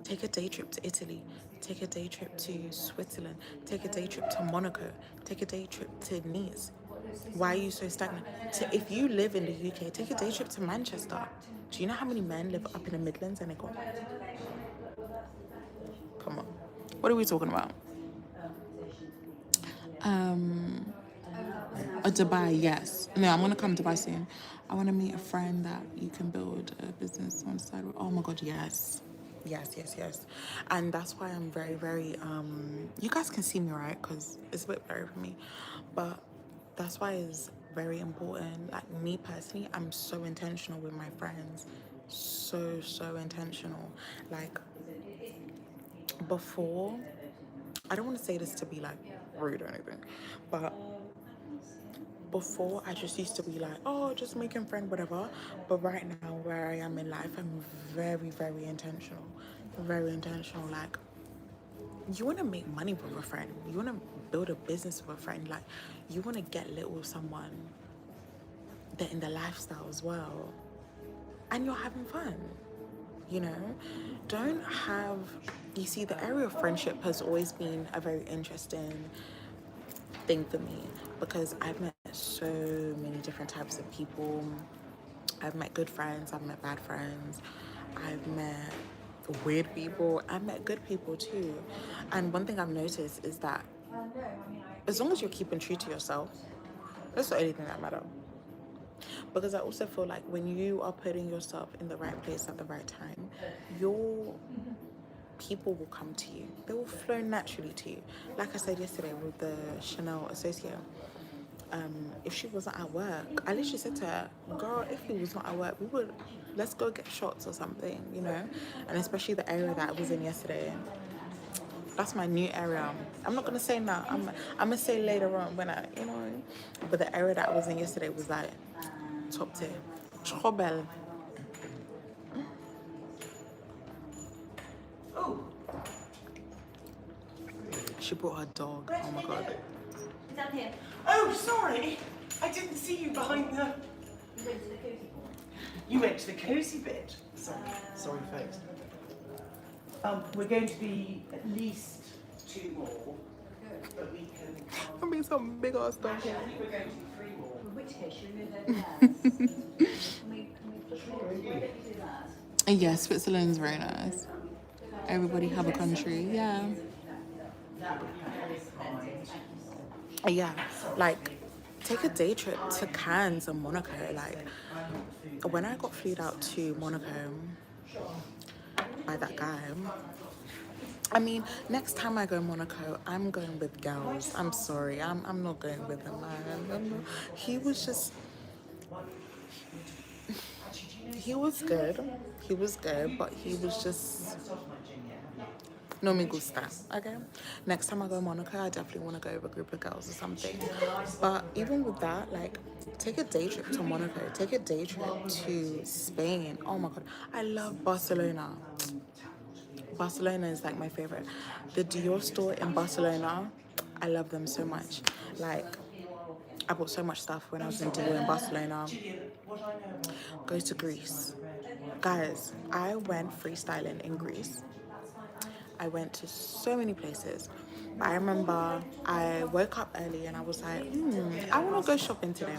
Take a day trip to Italy. Take a day trip to Switzerland. Take a day trip to Monaco. Take a day trip to Nice. Why are you so stagnant? If you live in the UK, take a day trip to Manchester. Do you know how many men live up in the Midlands and they go, come on. What are we talking about? Dubai, yes. No, I'm gonna come to Dubai soon. I want to meet a friend that you can build a business on the side with. Oh my god, yes. Yes. And that's why I'm very, very you guys can see me, right? Because it's a bit blurry for me. But that's why it's very important. Like me personally, I'm so intentional with my friends. So intentional. Like before, I don't want to say this to be like rude or anything, but before I just used to be like, oh, just making friends, whatever. But right now, where I am in life, I'm very, very intentional. Very intentional. Like, you want to make money with a friend. You want to build a business with a friend. Like, you want to get lit with someone. They're in the lifestyle as well. And you're having fun. You know? Don't have... You see, the area of friendship has always been a very interesting thing for me, because I've met so many different types of people. I've met good friends, I've met bad friends, I've met weird people, I've met good people too. And one thing I've noticed is that as long as you're keeping true to yourself, that's the only thing that matters. Because I also feel like when you are putting yourself in the right place at the right time, your people will come to you. They will flow naturally to you. Like I said yesterday with the Chanel associate, if she wasn't at work, I literally said to her, girl, if he was not at work, let's go get shots or something, you know? And especially the area that I was in yesterday. That's my new area. I'm not gonna say now. I'm gonna say later on when you know. But the area that I was in yesterday was like top tier. Trouble. She brought her dog. Oh my god. Down here. Oh, sorry. I didn't see you behind the... You went to the cozy bit. Sorry, folks. We're going to be at least 2 more, but we can... I mean, some big ass dog here. I think we're going to be 3 more. In which case you remove those hairs. Can we push forward? Why don't you do that? Yeah, Switzerland's very nice. Everybody have a country, yeah. Yeah, like take a day trip to Cannes and Monaco. Like when I got flew out to Monaco by that guy, I mean, next time I go to Monaco, I'm going with girls. I'm sorry, I'm not going with a man. He was just, he was good. He was good, but he was just no me gusta. Okay. Next time I go to Monaco, I definitely want to go with a group of girls or something. But even with that, like, take a day trip to Monaco. Take a day trip to Spain. Oh my god, I love Barcelona. Barcelona is like my favorite. The Dior store in Barcelona, I love them so much. Like, I bought so much stuff when I was in Dior in Barcelona. Go to Greece. Guys, I went freestyling in Greece. I went to so many places. I remember I woke up early and I was like, I want to go shopping today.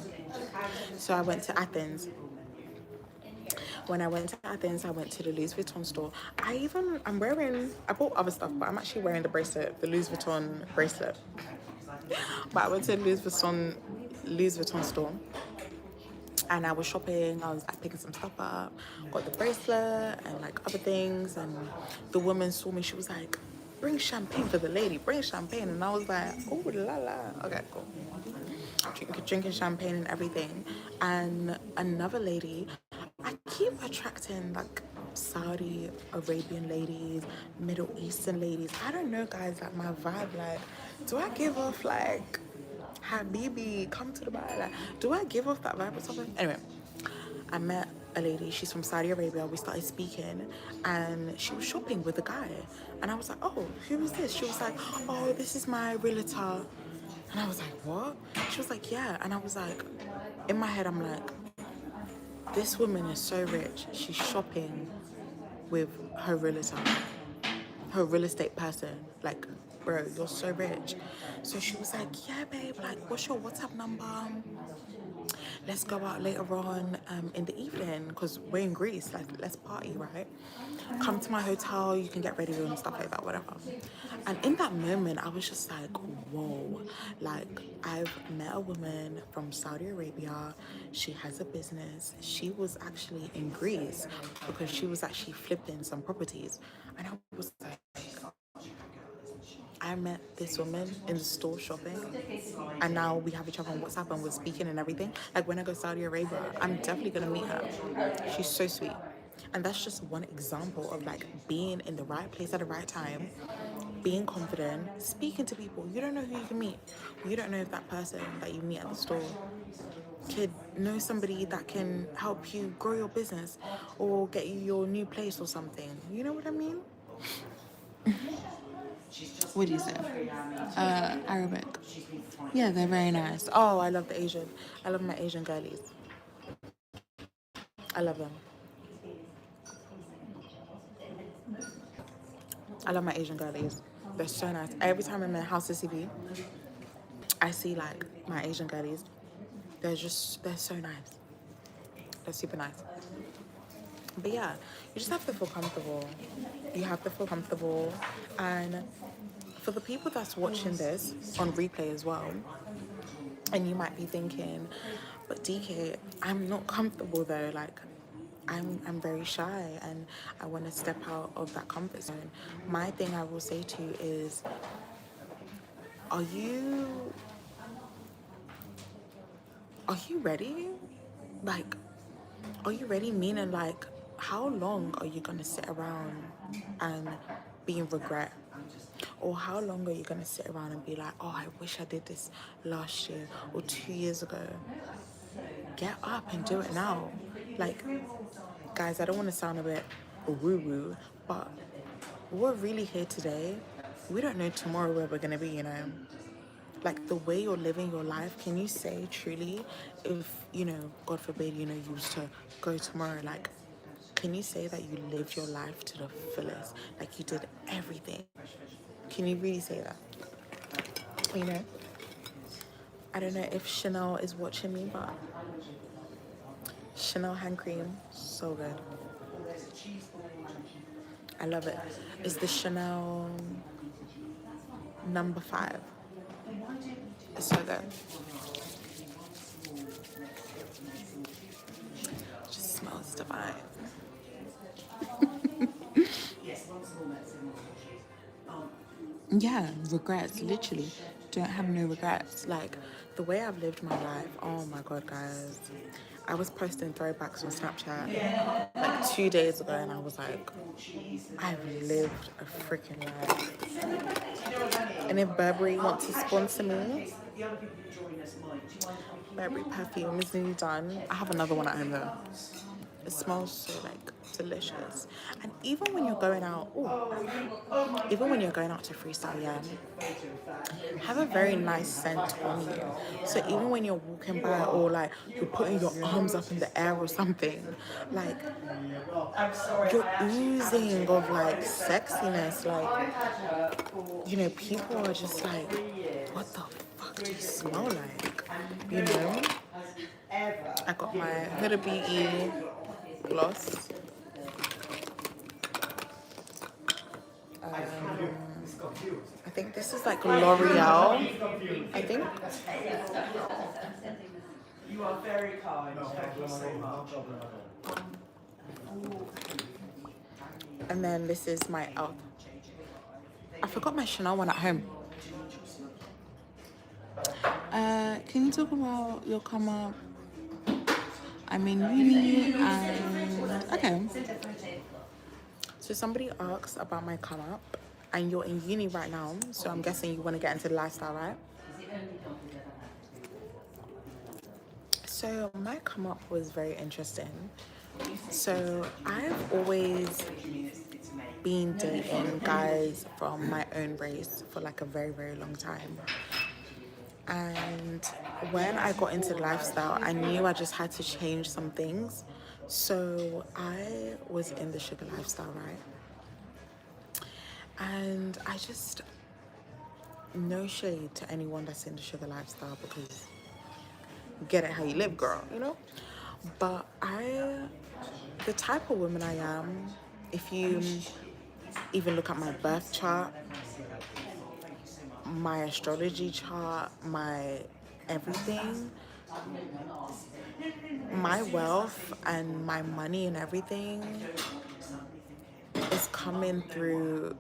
So I went to Athens. When I went to Athens, I went to the Louis Vuitton store. I bought other stuff, but I'm actually wearing the bracelet, the Louis Vuitton bracelet. But I went to the Louis Vuitton store and I was shopping. I was like picking some stuff up, got the bracelet and like other things. And the woman saw me. She was like, "Bring champagne for the lady. Bring champagne." And I was like, "Oh la la, okay, cool." Drinking champagne and everything. And another lady, I keep attracting like Saudi Arabian ladies, Middle Eastern ladies. I don't know, guys. Like my vibe, like, do I give off like Habibi, come to the bar? Like, do I give off that vibe or something? Anyway, I met a lady. She's from Saudi Arabia. We started speaking, and she was shopping with a guy. And I was like, "Oh, who is this?" She was like, "Oh, this is my realtor." And I was like, "What?" She was like, "Yeah." And I was like, in my head, I'm like, this woman is so rich. She's shopping with her realtor, her real estate person. Like, bro, you're so rich. So she was like, "Yeah, babe, like, what's your WhatsApp number? Let's go out later on in the evening because we're in Greece. Like, let's party, right? Come to my hotel. You can get ready and stuff like that, whatever." And in that moment, I was just like, whoa. Like, I've met a woman from Saudi Arabia. She has a business. She was actually in Greece because she was actually flipping some properties. And I was like, I met this woman in the store shopping, and now we have each other on WhatsApp and we're speaking and everything. Like when I go to Saudi Arabia, I'm definitely gonna meet her. She's so sweet. And that's just one example of like being in the right place at the right time, being confident, speaking to people. You don't know who you can meet. You don't know if that person that you meet at the store could know somebody that can help you grow your business or get you your new place or something. You know what I mean? What do you say? Arabic. Yeah, they're very nice. Oh, I love the Asian. I love my Asian girlies. I love them. I love my Asian girlies. They're so nice. Every time I'm in House of CB, I see like my Asian girlies. They're so nice. They're super nice. But yeah, you just have to feel comfortable. You have to feel comfortable. And for the people that's watching this on replay as well, and you might be thinking, but DK, I'm not comfortable though. Like, I'm very shy and I want to step out of that comfort zone. My thing I will say to you is, are you are you ready? Like, are you ready? Meaning, like, how long are you gonna sit around and be in regret? Or how long are you gonna sit around and be like, "Oh, I wish I did this last year or 2 years ago"? Get up and do it now. Like, guys, I don't want to sound a bit woo-woo, but we're really here today. We don't know tomorrow where we're gonna be, you know. Like the way you're living your life, can you say truly, if you know, God forbid, you know, you was to go tomorrow, like, can you say that you lived your life to the fullest? Like you did everything. Can you really say that? You know, I don't know if Chanel is watching me, but Chanel hand cream, so good. I love it. It's the Chanel Number 5. It's so good. Just smells divine. Yeah, regrets, literally. Don't have no regrets. Like, the way I've lived my life, oh my god, guys. I was posting throwbacks on Snapchat like 2 days ago, and I was like, I've lived a freaking life. And if Burberry wants to sponsor me, Burberry perfume is nearly done. I have another one at home though. It smells so like delicious. And even when you're going out, even when you're going out to freestyle, yeah, have a very nice scent on you. So even when you're walking by or like you're putting your arms up in the air or something, like you're oozing of like sexiness. Like, you know, people are just like, what the fuck do you smell like? You know? I got my Huda Beauty gloss. I think this is like L'Oreal. I think. You are very kind. Thank you so much. And then this is my Elf. I forgot my Chanel one at home. Can you talk about your come up? I'm in uni and okay. So somebody asked about my come up, and you're in uni right now, so I'm guessing you want to get into the lifestyle, right? So my come up was very interesting. So I've always been dating guys from my own race for like a very, very long time. And when I got into the lifestyle, I knew I just had to change some things. So I was in the sugar lifestyle, right? And I just, no shade to anyone that's in the sugar lifestyle, because get it how you live, girl, you know? But the type of woman I am, if you even look at my birth chart, my astrology chart, my everything, my wealth and my money and everything is coming through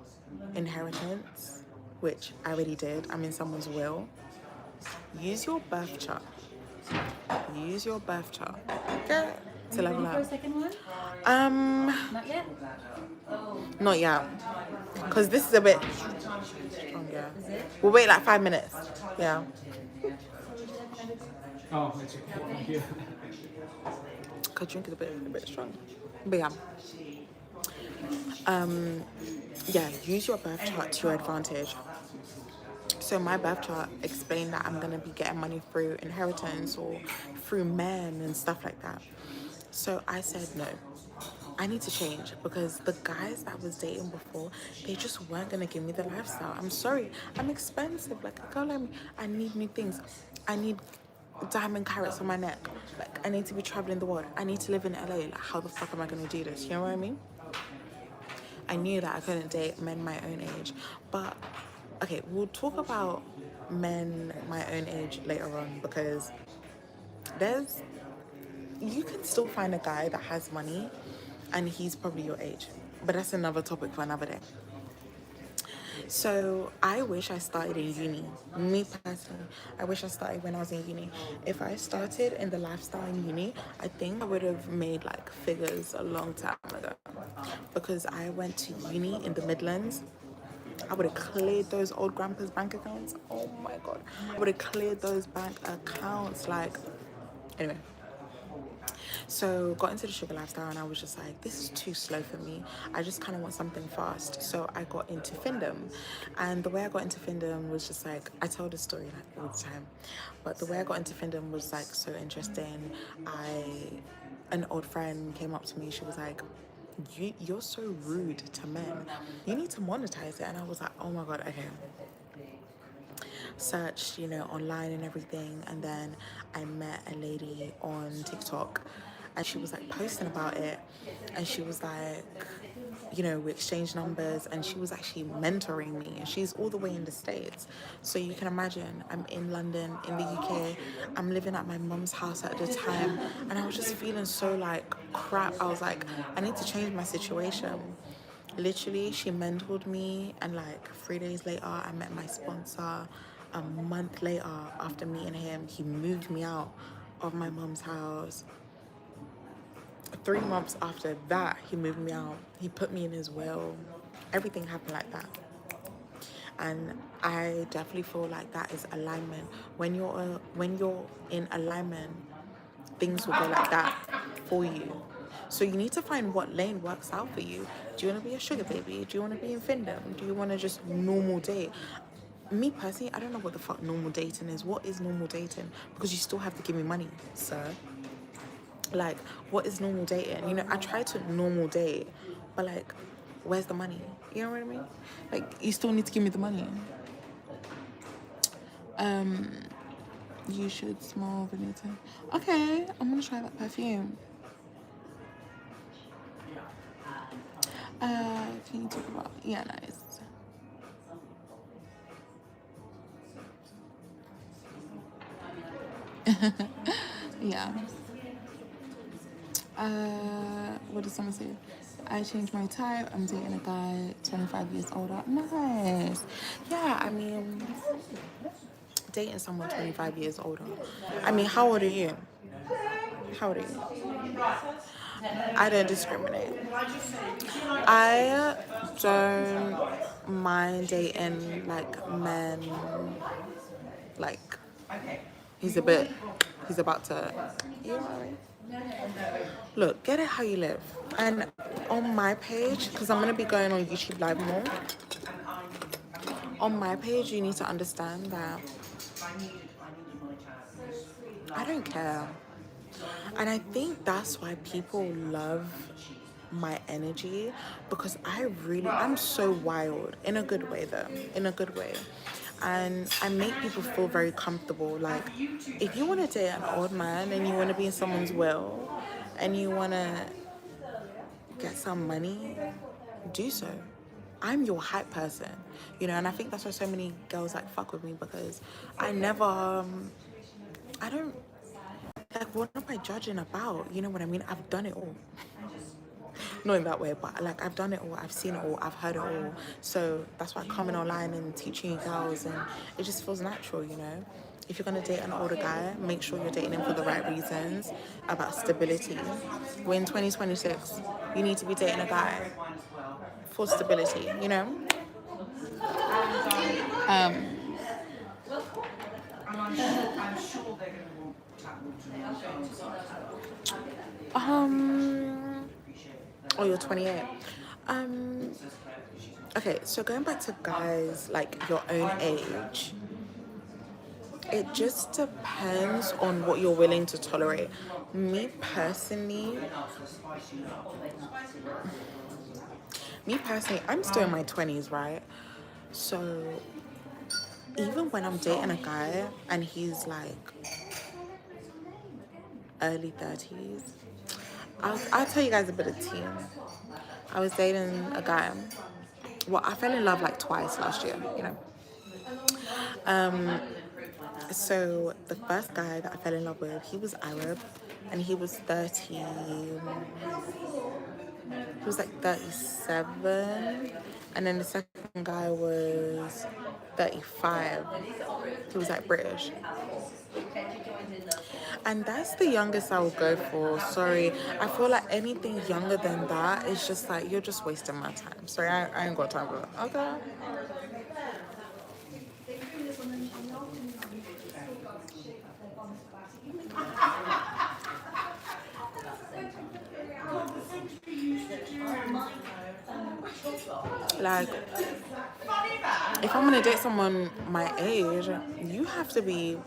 inheritance, which I already did. I'm in someone's will. Use your birth chart. Use your birth chart. Okay? To level For a up. second one? Not yet? Not yet. Because this is a bit strong, yeah. Is it? We'll wait like 5 minutes. Yeah. Oh, it's okay. Thank you. Because drink is a bit strong. But yeah, use your birth chart to your advantage. So my birth chart explained that I'm going to be getting money through inheritance or through men and stuff like that. So I said no. I need to change, because the guys that I was dating before, they just weren't going to give me the lifestyle. I'm sorry. I'm expensive. Like, a girl like me, I need new things. I need diamond carats on my neck. Like, I need to be traveling the world. I need to live in LA. Like, how the fuck am I going to do this? You know what I mean? I knew that I couldn't date men my own age. But, okay, we'll talk about men my own age later on, because you can still find a guy that has money and he's probably your age. But that's another topic for another day. So I wish I started in uni. Me personally, I wish I started when I was in uni. If I started in the lifestyle in uni, I think I would have made like figures a long time ago. Because I went to uni in the Midlands. I would have cleared those old grandpa's bank accounts. Oh my god. I would have cleared those bank accounts. Like, anyway. So got into the sugar lifestyle, and I was just like, this is too slow for me. I just kind of want something fast. So I got into Findom, and the way I got into Findom was just like, I tell this story like all the time, but the way I got into Findom was like so interesting. An old friend came up to me. She was like, you're so rude to men. You need to monetize it. And I was like, oh my god, okay. Searched, you know, online and everything, and then I met a lady on TikTok, and she was like posting about it, and she was like, you know, we exchanged numbers, and she was actually mentoring me, and she's all the way in the States. So you can imagine, I'm in London, in the UK, I'm living at my mum's house at the time, and I was just feeling so like crap. I was like, I need to change my situation. Literally, she mentored me, and like 3 days later, I met my sponsor. A month later, after meeting him, he moved me out of my mum's house. 3 months after that, he moved me out. He put me in his will. Everything happened like that. And I definitely feel like that is alignment. When you're in alignment, things will go like that for you. So you need to find what lane works out for you. Do you want to be a sugar baby? Do you want to be in Findom? Do you want to just normal date? Me personally, I don't know what the fuck normal dating is. What is normal dating? Because you still have to give me money, sir. Like, what is normal dating? You know, I try to normal date, but like, where's the money? You know what I mean? Like, you still need to give me the money. You should smell Benita. Okay, I'm gonna try that perfume. Can you talk about? Yeah, nice. Yeah. What does someone say? I changed my type. I'm dating a guy 25 years older. Nice. Yeah, I mean, dating someone 25 years older. I mean, how old are you? How old are you? I don't discriminate. I don't mind dating like men. Like, he's about to, you know what I mean? Look, get it how you live. And on my page, because I'm going to be going on YouTube Live more, on my page, you need to understand that I don't care. And I think that's why people love my energy, because I'm so wild, in a good way though, in a good way. And I make people feel very comfortable. Like, if you want to date an old man and you want to be in someone's will and you want to get some money, do so. I'm your hype person, you know, and I think that's why so many girls like fuck with me, because I never, I don't, like, what am I judging about? You know what I mean? I've done it all. Not in that way, but like, I've done it all, I've seen it all, I've heard it all. So that's why coming online and teaching you girls, and it just feels natural, you know? If you're gonna date an older guy, make sure you're dating him for the right reasons, about stability. We're in 2026. You need to be dating a guy for stability, you know? Um, I'm sure they're going to want tap water. oh, you're 28. Okay, so going back to guys like your own age, it just depends on what you're willing to tolerate. Me personally, I'm still in my 20s, right? So even when I'm dating a guy and he's like early 30s, I'll tell you guys a bit of tea. I was dating a guy. Well, I fell in love like twice last year, you know. So the first guy that I fell in love with, he was Arab, and he was 30. He was like 37, and then the second guy was 35. He was like British. And that's the youngest I would go for. Sorry. I feel like anything younger than that is just like, you're just wasting my time. Sorry, I ain't got time for that. Okay. Like, if I'm gonna date someone my age, you have to be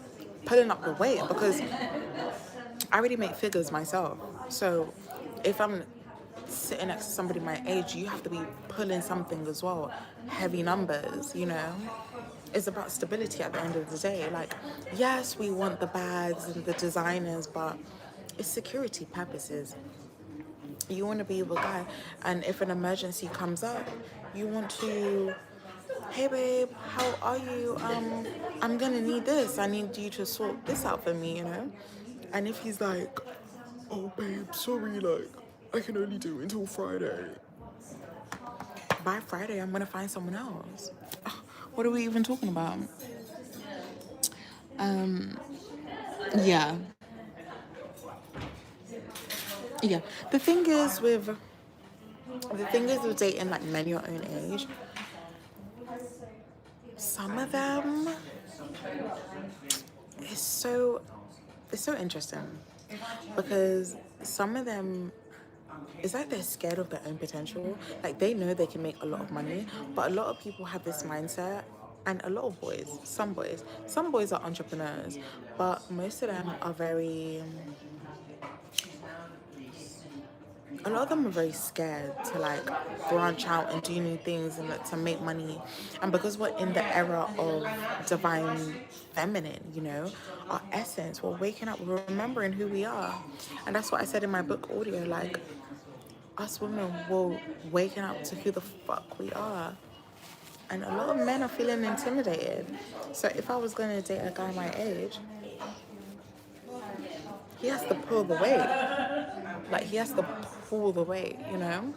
putting up the weight, because I already make figures myself. So if I'm sitting next to somebody my age, you have to be pulling something as well. Heavy numbers, you know? It's about stability at the end of the day. Like, yes, we want the bags and the designers, but it's security purposes. You want to be with a guy, and if an emergency comes up, you want to, hey babe, how are you? I'm gonna need this. I need you to sort this out for me, you know? And if he's like, oh babe, sorry, like, I can only do it until Friday. By Friday, I'm gonna find someone else. What are we even talking about? Um, yeah. Yeah. The thing is with dating like men your own age, some of them it's so it's so interesting because some of them it's like they're scared of their own potential. Like they know they can make a lot of money, but a lot of people have this mindset, and a lot of boys, some boys are entrepreneurs, but most of them are very a lot of them are very scared to like branch out and do new things and like, to make money. And because we're in the era of divine feminine, you know, our essence, we're waking up, we're remembering who we are. And that's what I said in my book audio, like us women will waking up to who the fuck we are. And a lot of men are feeling intimidated. So if I was gonna date a guy my age, he has to pull the weight. Like he has to pull the weight, you know?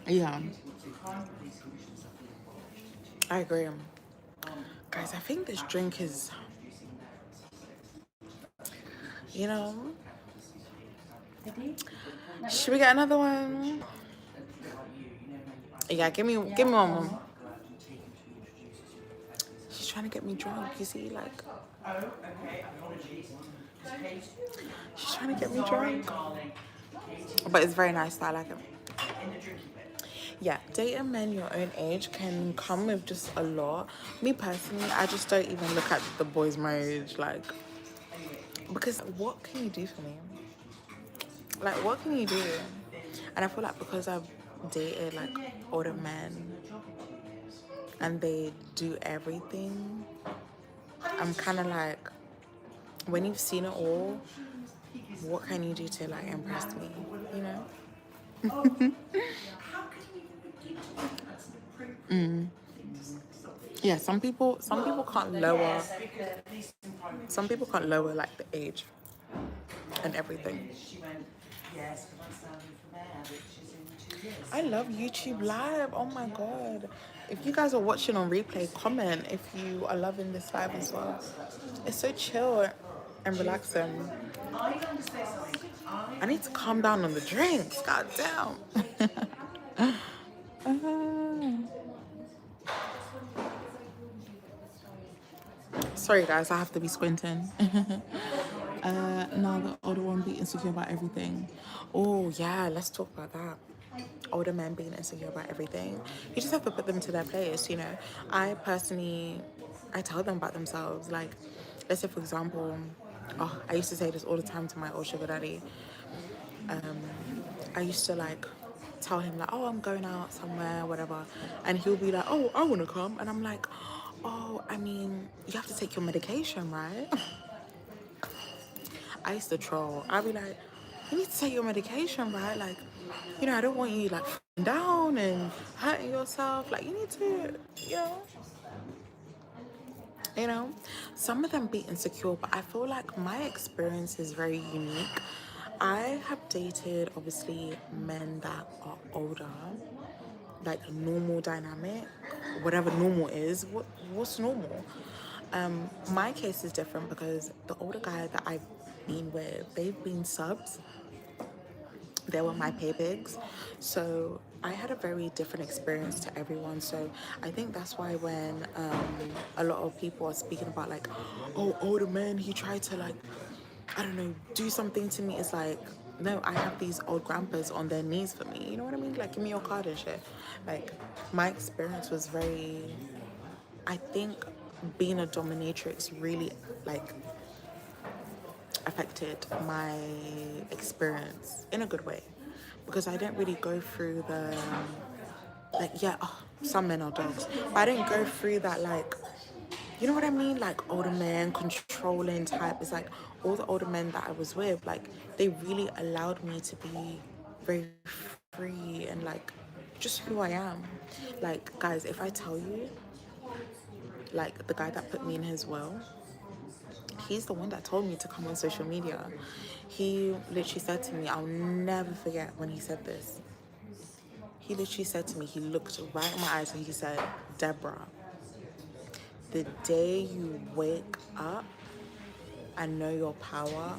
Yeah, I agree. Guys, I think this drink is, you know, should we get another one? Yeah, give me one more. She's trying to get me drunk, you see, like, she's trying to get me drunk. But it's very nice, I like it. Yeah, dating men your own age can come with just a lot. Me personally, I just don't even look at the boys my age, like, because what can you do for me? Like, what can you do? And I feel like because I've dated like older men and they do everything, I'm kind of like, when you've seen it all, what can you do to like impress me? You know? Yeah, some people can't lower, some people can't lower like the age and everything. I love YouTube Live. Oh my god. If you guys are watching on replay, comment if you are loving this live as well. It's so chill and relaxing. I need to calm down on the drinks. God damn. Sorry guys, I have to be squinting. Now the older one being insecure about everything. Oh yeah, let's talk about that. Older men being insecure about everything. You just have to put them to their place, you know. I personally, I tell them about themselves. Like, let's say for example, oh, I used to say this all the time to my old sugar daddy. I used to like tell him like, oh, I'm going out somewhere, whatever, and he'll be like, oh, I want to come, and I'm like, oh, I mean, you have to take your medication, right? I used to troll. I'd be like, you need to take your medication, right? Like, you know, I don't want you like down and hurting yourself. Like, you need to, you know, you know. Some of them be insecure, but I feel like my experience is very unique. I have dated obviously men that are older, like normal dynamic, whatever normal is. What's normal? My case is different because the older guy that I've been with, they've been subs. They were my pay pigs. So I had a very different experience to everyone. So I think that's why when a lot of people are speaking about like, oh, older man, he tried to like, I don't know, do something to me. It's like, no, I have these old grandpas on their knees for me. You know what I mean? Like, give me your card and shit. Like, my experience was very, I think being a dominatrix really like affected my experience in a good way because I didn't really go through the like yeah, oh, some men are dogs, but I didn't go through that, like, you know what I mean? Like older men, controlling type. It's like all the older men that I was with, like they really allowed me to be very free and like just who I am. Like guys, if I tell you, like the guy that put me in his will, he's the one that told me to come on social media. He literally said to me, I'll never forget when he said this. He literally said to me, he looked right in my eyes and he said, Deborah, the day you wake up and know your power,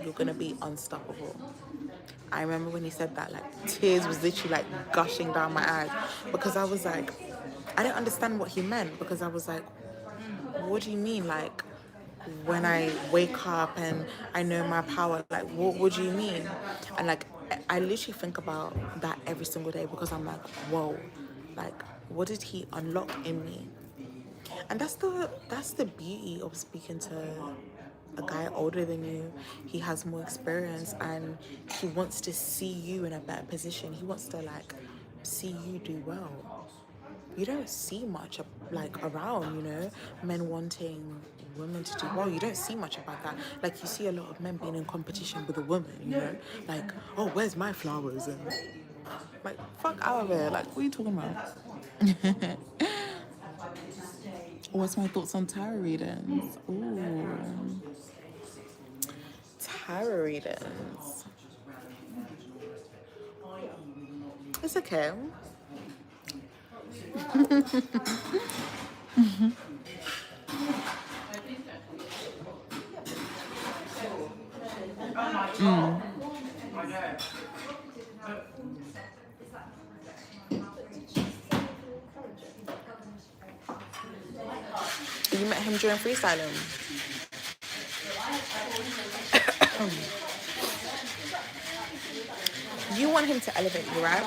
you're gonna be unstoppable. I remember when he said that, like tears was literally like gushing down my eyes because I was like, I didn't understand what he meant because I was like, what do you mean? Like when I wake up and I know my power, like what do you mean? And like I literally think about that every single day because I'm like, whoa, like what did he unlock in me? And that's the beauty of speaking to a guy older than you. He has more experience and he wants to see you in a better position. He wants to like see you do well. You don't see much like around, men wanting women to do well. You don't see much about that. Like you see a lot of men being in competition with a woman, like, oh, where's my flowers? And like, fuck out of it. Like, what are you talking about? What's my thoughts on tarot readings? Ooh, tarot readings. It's okay. You met him during freestyling. You want him to elevate you, right?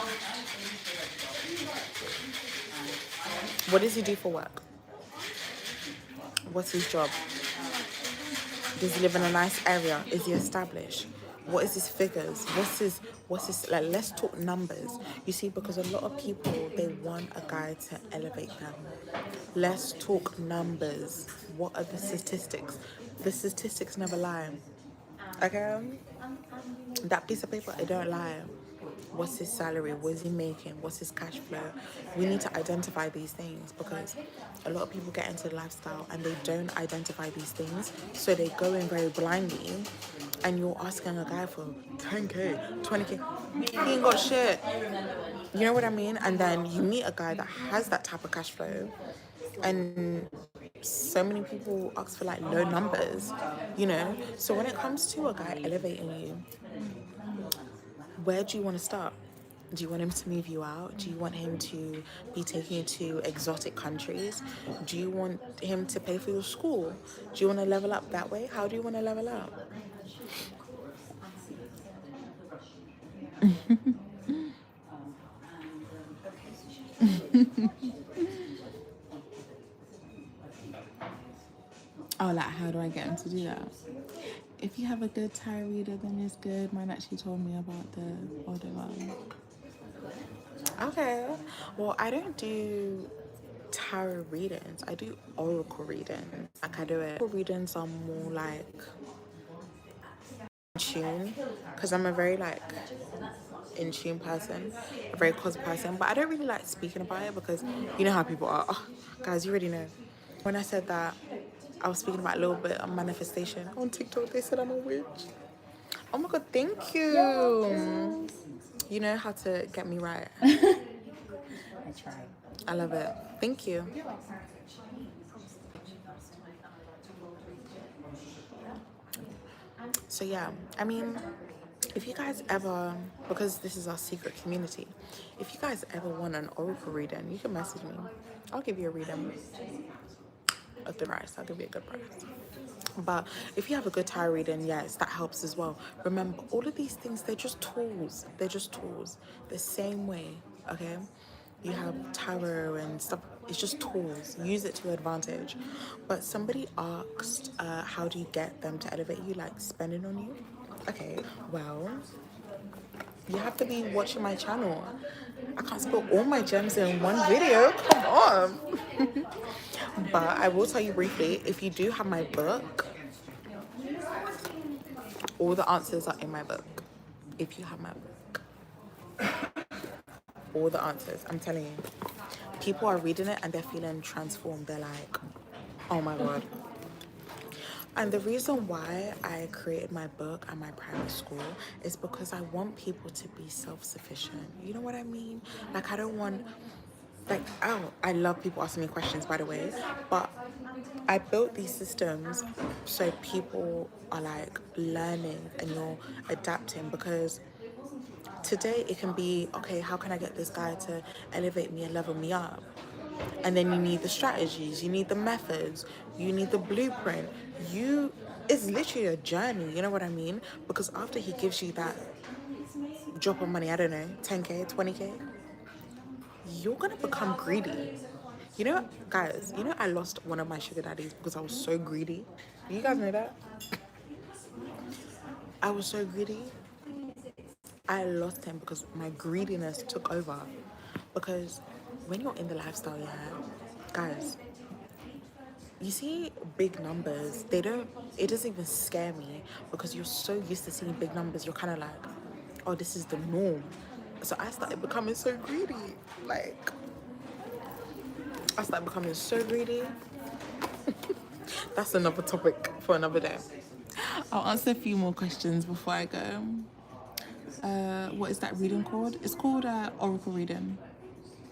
What does he do for work? What's his job? Does he live in a nice area? Is he established? What is his figures? What's his like, let's talk numbers. You see, because a lot of people, they want a guy to elevate them. Let's talk numbers. What are the statistics? The statistics never lie. Okay? That piece of paper, it don't lie. What's his salary? What is he making? What's his cash flow? We need to identify these things because a lot of people get into the lifestyle and they don't identify these things. So they go in very blindly and you're asking a guy for 10K, 20K. He ain't got shit. You know what I mean? And then you meet a guy that has that type of cash flow and so many people ask for like low numbers. So when it comes to a guy elevating you, where do you want to start? Do you want him to move you out? Do you want him to be taking you to exotic countries? Do you want him to pay for your school? Do you want to level up that way? How do you want to level up? Oh, like how do I get him to do that? If you have a good tarot reader, then it's good. Mine actually told me about the older one. Okay. Well, I don't do tarot readings. I do oracle readings. Like I do it. Oracle readings are more like in tune because I'm a very like in tune person, a very cosmic person. But I don't really like speaking about it because you know how people are. Oh, guys, you already know. When I said that, I was speaking about a little bit of manifestation on TikTok. They said I'm a witch. Oh my god, thank you. You know how to get me right. I tried. I love it. Thank you. So yeah, I mean, if you guys ever, because this is our secret community, if you guys ever want an oracle reading, you can message me. I'll give you a reading. A good price. I'll give you a good price. But if you have a good tarot reading, yes, that helps as well. Remember, all of these things, they're just tools. They're just tools. The same way, okay? You have tarot and stuff. It's just tools. Use it to your advantage. But somebody asked, how do you get them to elevate you, like spending on you? Okay, well, You have to be watching my channel. I can't spill all my gems in one video. Come on. But I will tell you briefly, if you do have my book, all the answers are in my book. If you have my book, all the answers, I'm telling you. People are reading it and they're feeling transformed. They're like, oh my God. And the reason why I created my book at my private school is because I want people to be self-sufficient. You know what I mean? Like, I don't want, like, oh, I love people asking me questions, by the way, but I built these systems so people are like learning and you're adapting, because today it can be, okay, how can I get this guy to elevate me and level me up? And then you need the strategies, you need the methods, you need the blueprint. It's literally a journey, you know what I mean? Because after he gives you that drop of money, I don't know, 10K, 20K, you're gonna become greedy. You know, guys, you know, I lost one of my sugar daddies because I was so greedy. You guys know that? I was so greedy. I lost him because my greediness took over. Because when you're in the lifestyle, yeah, guys, you see big numbers, it doesn't even scare me because you're so used to seeing big numbers, you're kind of like, oh, this is the norm. So I started becoming so greedy. Like, I started becoming so greedy. That's another topic for another day. I'll answer a few more questions before I go. What is that reading called? It's called Oracle Reading.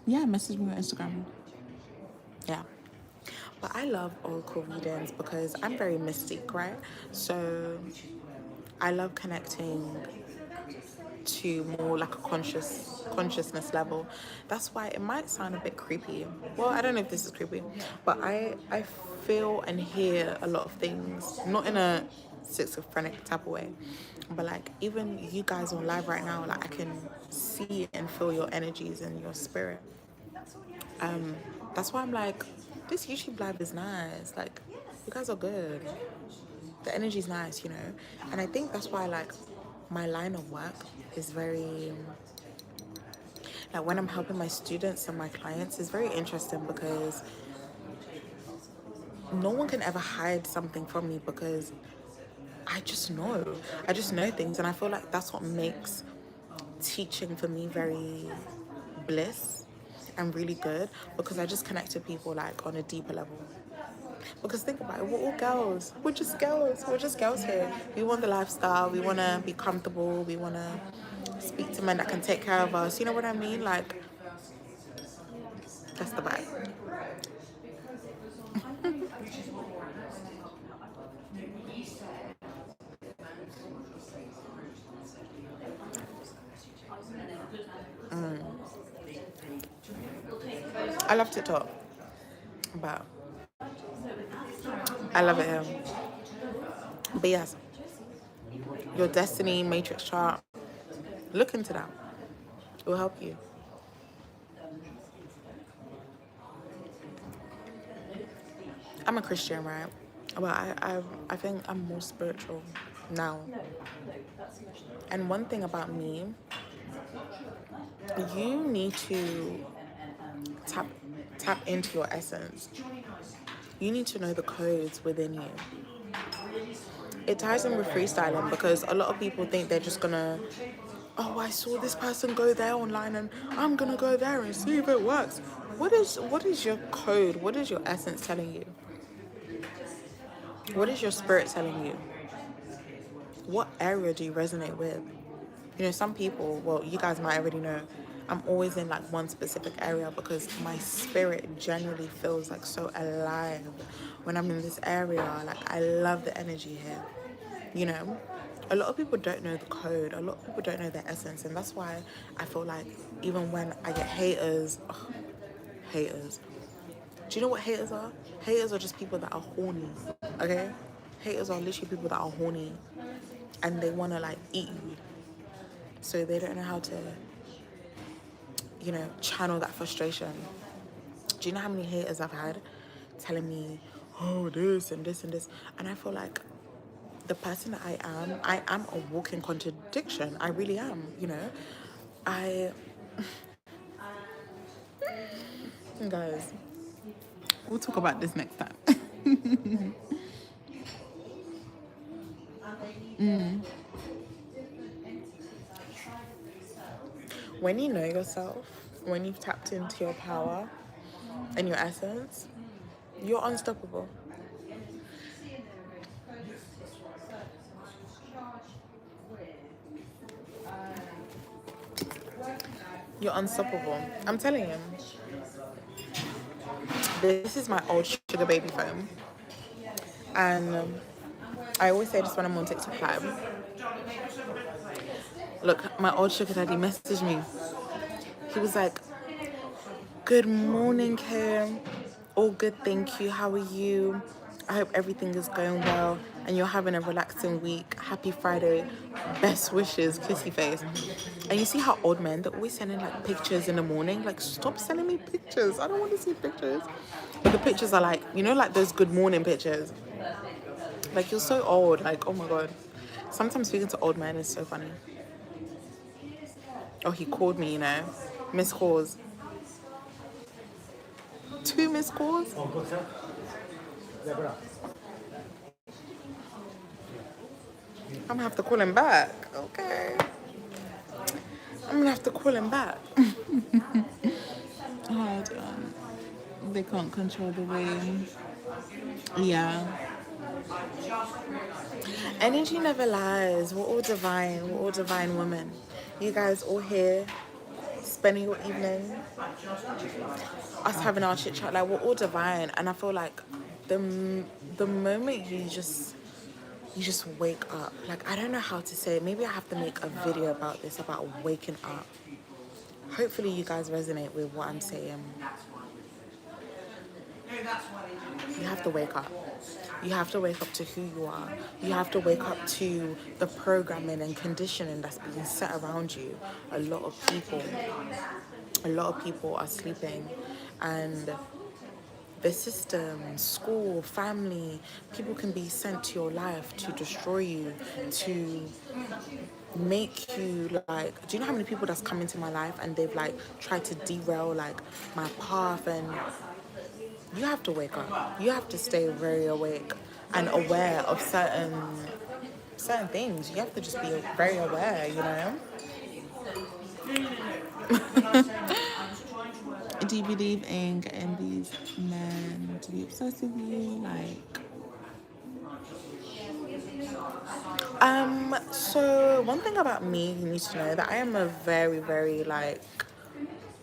Yeah, message me on Instagram. Yeah. But I love oracle readings because I'm very mystic, right? So I love connecting to more like a consciousness level. That's why it might sound a bit creepy. Well, I don't know if this is creepy, but I feel and hear a lot of things, not in a schizophrenic type of way, but like even you guys on live right now, like I can see and feel your energies and your spirit. That's why I'm like, this YouTube live is nice. Like, you guys are good. The energy's nice, you know. And I think that's why like my line of work is very like when I'm helping my students and my clients is very interesting because no one can ever hide something from me because I just know. I just know things, and I feel like that's what makes teaching for me very bliss and really good because I just connect to people like on a deeper level. Because think about it, we're all girls. We're just girls. We're just girls here. We want the lifestyle. We want to be comfortable. We want to speak to men that can take care of us. You know what I mean? Like, that's the vibe. I love TikTok, but I love it here. But yes, your destiny matrix chart, look into that. It will help you. I'm a Christian, right? But I think I'm more spiritual now. And one thing about me, you need to tap into your essence. You need to know the codes within you. It ties in with freestyling because a lot of people think they're just gonna, oh, I saw this person go there online and I'm gonna go there and see if it works. What is your code? What is your essence telling you? What is your spirit telling you? What area do you resonate with? You know, some people, well, you guys might already know, I'm always in like one specific area because my spirit generally feels like so alive when I'm in this area. Like, I love the energy here. You know, a lot of people don't know the code, a lot of people don't know their essence, and that's why I feel like even when I get haters, ugh, haters. Do you know what haters are? Haters are just people that are horny, okay? Haters are literally people that are horny and they want to like eat you. So they don't know how to, you know, channel that frustration. Do you know how many haters I've had telling me, oh, this and this and this? And I feel like the person that I am a walking contradiction. I really am, you know. I, guys, we'll talk about this next time. When you know yourself, when you've tapped into your power and your essence, you're unstoppable. You're unstoppable. I'm telling you. This is my old sugar baby phone. And I always say this when I'm on TikTok Live. Look, my old sugar daddy messaged me. He was like, "Good morning, Kim. All good, thank you. How are you? I hope everything is going well and you're having a relaxing week. Happy Friday. Best wishes, kissy face." And you see how old men, they're always sending like pictures in the morning. Like, stop sending me pictures. I don't want to see pictures. But the pictures are like, you know, like those good morning pictures. Like, you're so old. Like, oh my God. Sometimes speaking to old men is so funny. Oh, he called me, you know. Missed calls. 2 missed calls. I'm gonna have to call him back. Okay. I'm gonna have to call him back. Hold on. They can't control the way. Yeah. Energy never lies. We're all divine. We're all divine women. You guys all here spending your evening, us having our chit chat, like we're all divine. And I feel like the moment you just wake up, like I don't know how to say it. Maybe I have to make a video about this, about waking up. Hopefully you guys resonate with what I'm saying. You have to wake up. You have to wake up to who you are. You have to wake up to the programming and conditioning that's being set around you. A lot of people are sleeping, and the system, school, family, people can be sent to your life to destroy you, to make you like, do you know how many people that's come into my life and they've like tried to derail like my path? And you have to wake up. You have to stay very awake and aware of certain things. You have to just be very aware, you know? Do you believe in getting these men to be obsessed with you? Like, so one thing about me you need to know that I am a very, very like,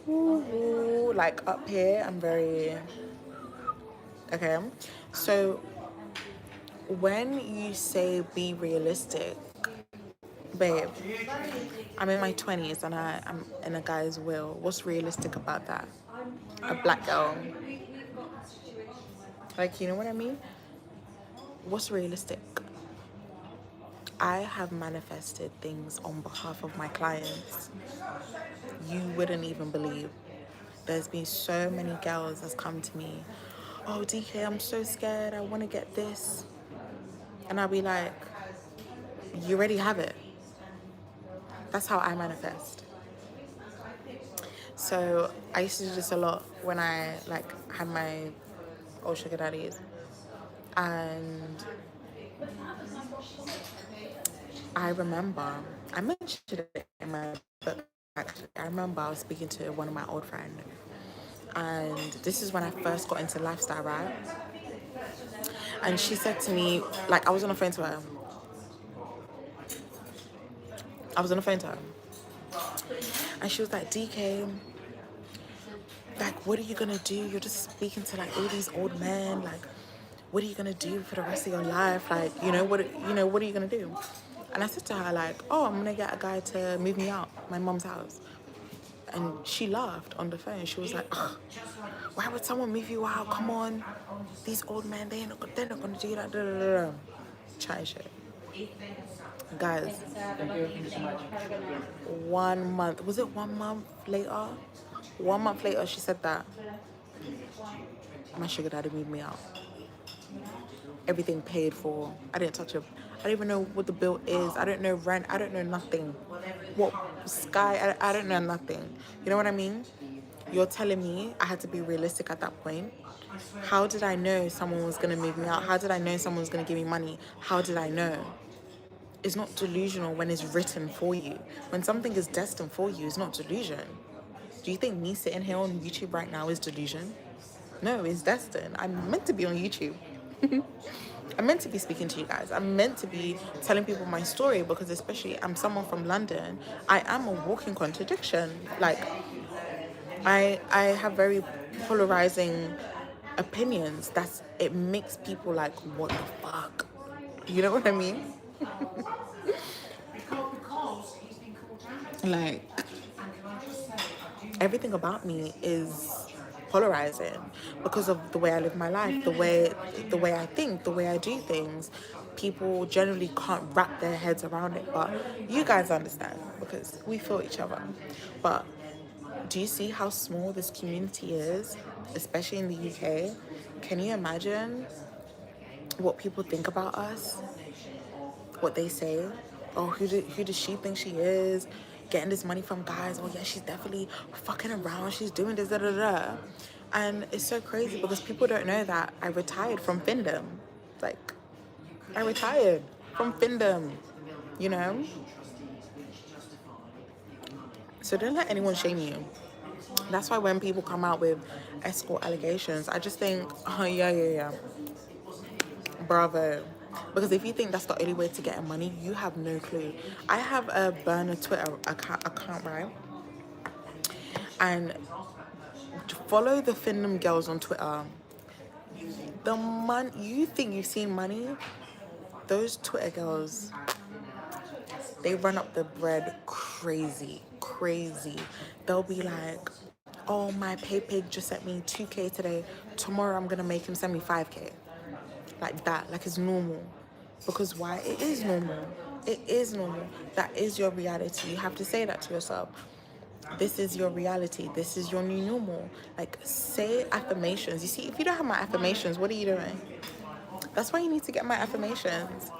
like up here, I'm very, okay. So when you say be realistic, babe, I'm in my 20s and I'm in a guy's will. What's realistic about that? A black girl. Like, you know what I mean? What's realistic? I have manifested things on behalf of my clients you wouldn't even believe. There's been so many girls that's come to me. "Oh, DK, I'm so scared. I want to get this." And I'll be like, you already have it. That's how I manifest. So I used to do this a lot when I like had my old sugar daddies. And I remember, I mentioned it in my book actually. I remember I was speaking to one of my old friends. And this is when I first got into lifestyle, right? And she said to me, like, I was on the phone to her. And she was like, "DK, like, what are you gonna do? You're just speaking to like all these old men. Like, what are you gonna do for the rest of your life? Like, what are you gonna do?" And I said to her, like, "Oh, I'm gonna get a guy to move me out my mom's house." And she laughed on the phone. She was like, "Ugh, why would someone move you out? Come on, these old men, they're not gonna do that." Da, da, da, da. Chatting shit, guys. 1 month, was it 1 month later? 1 month later, she said that my sugar daddy moved me out. Everything paid for. I didn't touch a, I don't even know what the bill is. I don't know rent. I don't know nothing. What sky? I don't know nothing. You know what I mean? You're telling me I had to be realistic at that point. How did I know someone was gonna move me out? How did I know someone was gonna give me money? How did I know? It's not delusional when it's written for you. When something is destined for you, it's not delusion. Do you think me sitting here on YouTube right now is delusion? No, it's destined. I'm meant to be on YouTube. I'm meant to be speaking to you guys. I'm meant to be telling people my story because, especially, I'm someone from London. I am a walking contradiction. Like, I have very polarizing opinions. It makes people like, what the fuck? You know what I mean? Like, everything about me is polarizing because of the way I live my life, the way I think, the way I do things. People generally can't wrap their heads around it, but you guys understand because we feel each other. But do you see how small this community is, especially in the UK? Can you imagine what people think about us? What they say? Oh, who does she think she is? Getting this money from guys? Oh yeah, she's definitely fucking around. She's doing this, da da da. And it's so crazy because people don't know that I retired from Findom. Like, I retired from Findom, you know? So don't let anyone shame you. That's why when people come out with escort allegations, I just think, oh, yeah. Bravo. Because if you think that's the only way to get money, you have no clue. I have a burner Twitter account, right? And follow the Findom girls on Twitter. You think you've seen money? Those Twitter girls, they run up the bread crazy. They'll be like, oh, my pay pig just sent me 2K today. Tomorrow I'm gonna make him send me 5K. Like that, like it's normal. Because why? It is normal. It is normal. That is your reality. You have to say that to yourself. This is your reality. This is your new normal. Like, say affirmations. You see, if you don't have my affirmations, what are you doing? That's why you need to get my affirmations.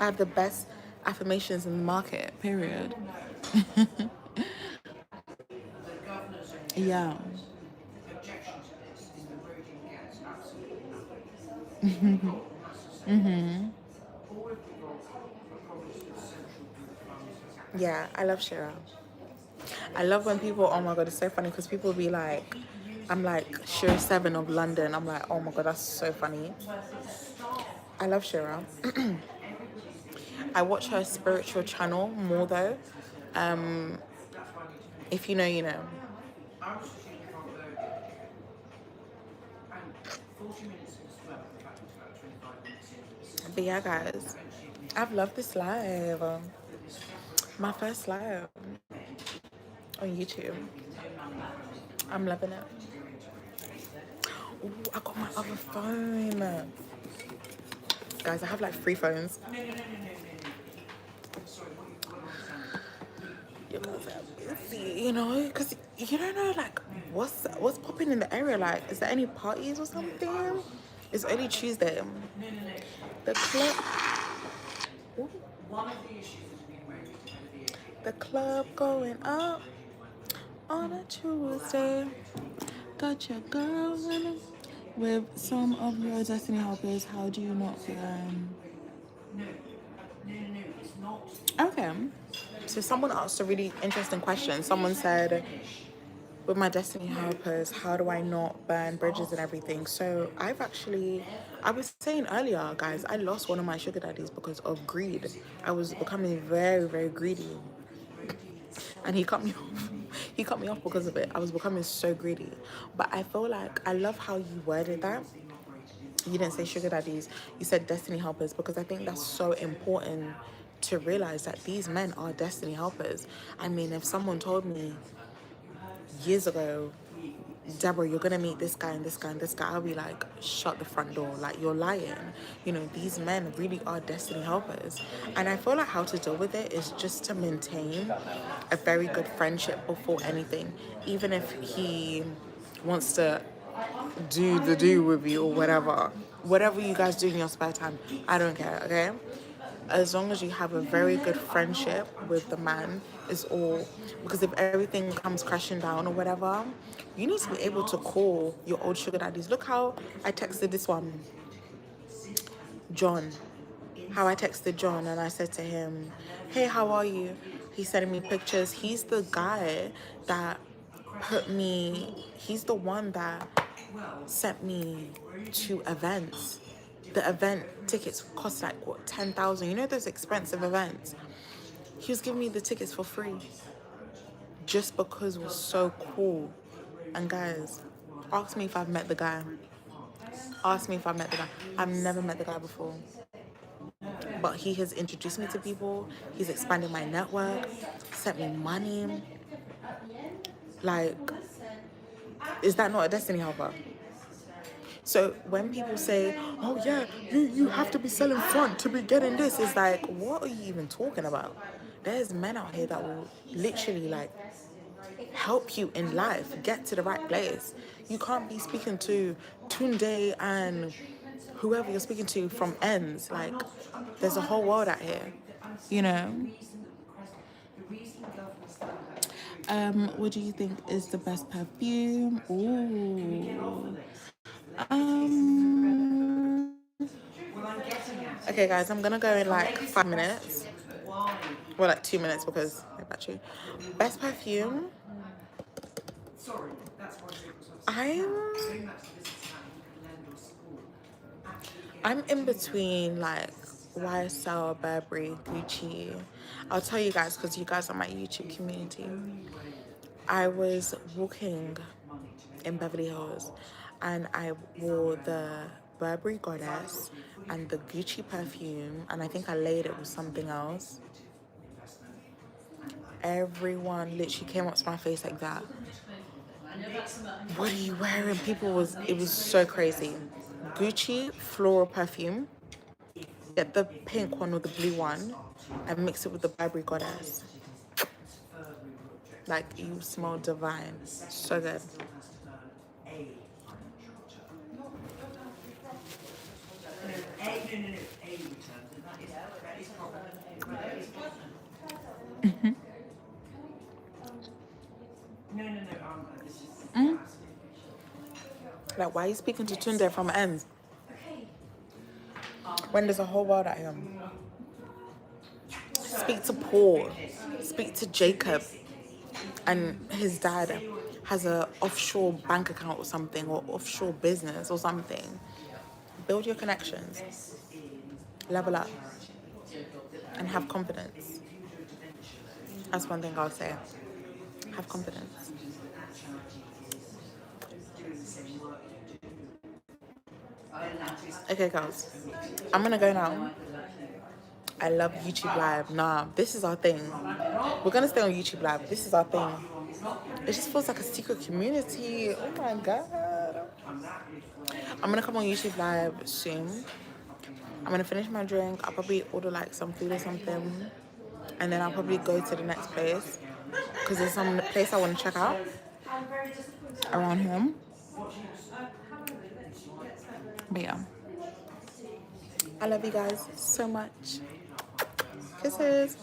I have the best affirmations in the market, period. Yeah. Yeah, I love Shira. I love when people, oh my God, it's so funny because people be like, I'm like, Shira 7 of London. I'm like, oh my God, that's so funny. I love Shira. I watch her spiritual channel more though. Um, if you know, you know. But yeah, guys, I've loved this live. My first live on YouTube. I'm loving it. Ooh, I got my other phone. Guys, I have like 3 phones. You guys are busy, you know, because you don't know like what's popping in the area. Like, is there any parties or something? It's only Tuesday. The club. Ooh. The club going up on a Tuesday. Got your girl running with some of your destiny helpers. How do you not Okay. So someone asked a really interesting question. Someone said, with my destiny helpers, how do I not burn bridges and everything? So I was saying earlier, guys, I lost one of my sugar daddies because of greed. I was becoming very greedy. And he cut me off. He cut me off because of it. I was becoming so greedy. But I feel like I love how you worded that. You didn't say sugar daddies, you said destiny helpers, because I think that's so important to realize that these men are destiny helpers. I mean, if someone told me years ago, Deborah, you're gonna meet this guy and this guy and this guy, I'll be like, shut the front door, like you're lying. You know, these men really are destiny helpers. And I feel like how to deal with it is just to maintain a very good friendship before anything. Even if he wants to do with you or whatever. Whatever you guys do in your spare time, I don't care, okay? as long as you have a very good friendship with the man is all. Because if everything comes crashing down or whatever, you need to be able to call your old sugar daddies. Look how I texted this one, John. How I texted John and I said to him, hey, how are you? He's sending me pictures. He's the guy that he's the one that sent me to events. The event tickets cost like what, 10,000. You know those expensive events. He was giving me the tickets for free just because it was so cool. And guys, ask me if I've met the guy. Ask me if I've met the guy. I've never met the guy before. But he has introduced me to people. He's expanded my network, sent me money. Like, is that not a destiny helper? So when people say, oh yeah, you have to be selling front to be getting this, it's like, what are you even talking about? There's men out here that will literally like help you in life get to the right place. You can't be speaking to Tunde and whoever you're speaking to from ends. Like, there's a whole world out here, you know. What do you think is the best perfume? Ooh. Okay, guys, I'm gonna go in like 5 minutes. Well, like 2 minutes because I got you. Best perfume. I'm I'm in between like YSL, Burberry, Gucci. I'll tell you guys because you guys are my YouTube community. I was walking in Beverly Hills and I wore the Burberry Goddess and the Gucci perfume, and I think I laid it with something else. Everyone literally came up to my face like that. What are you wearing? It was so crazy. Gucci floral perfume. Get the pink one or the blue one and mix it with the Burberry Goddess. Like, you smell divine. So good. Like, why are you speaking to Tunde from ends when there's a whole world out here? Speak to Paul. Speak to Jacob. And his dad has a offshore bank account or something, or offshore business or something. Build your connections. Level up. And have confidence. That's one thing I'll say. Have confidence. Okay, girls. I'm gonna go now. I love YouTube Live. Nah, this is our thing. We're gonna stay on YouTube Live. This is our thing. It just feels like a secret community. Oh my god. I'm gonna come on YouTube Live soon. I'm gonna finish my drink. I'll probably order like some food or something. And then I'll probably go to the next place. Because there's some place I want to check out around him. But yeah. I love you guys so much. Kisses.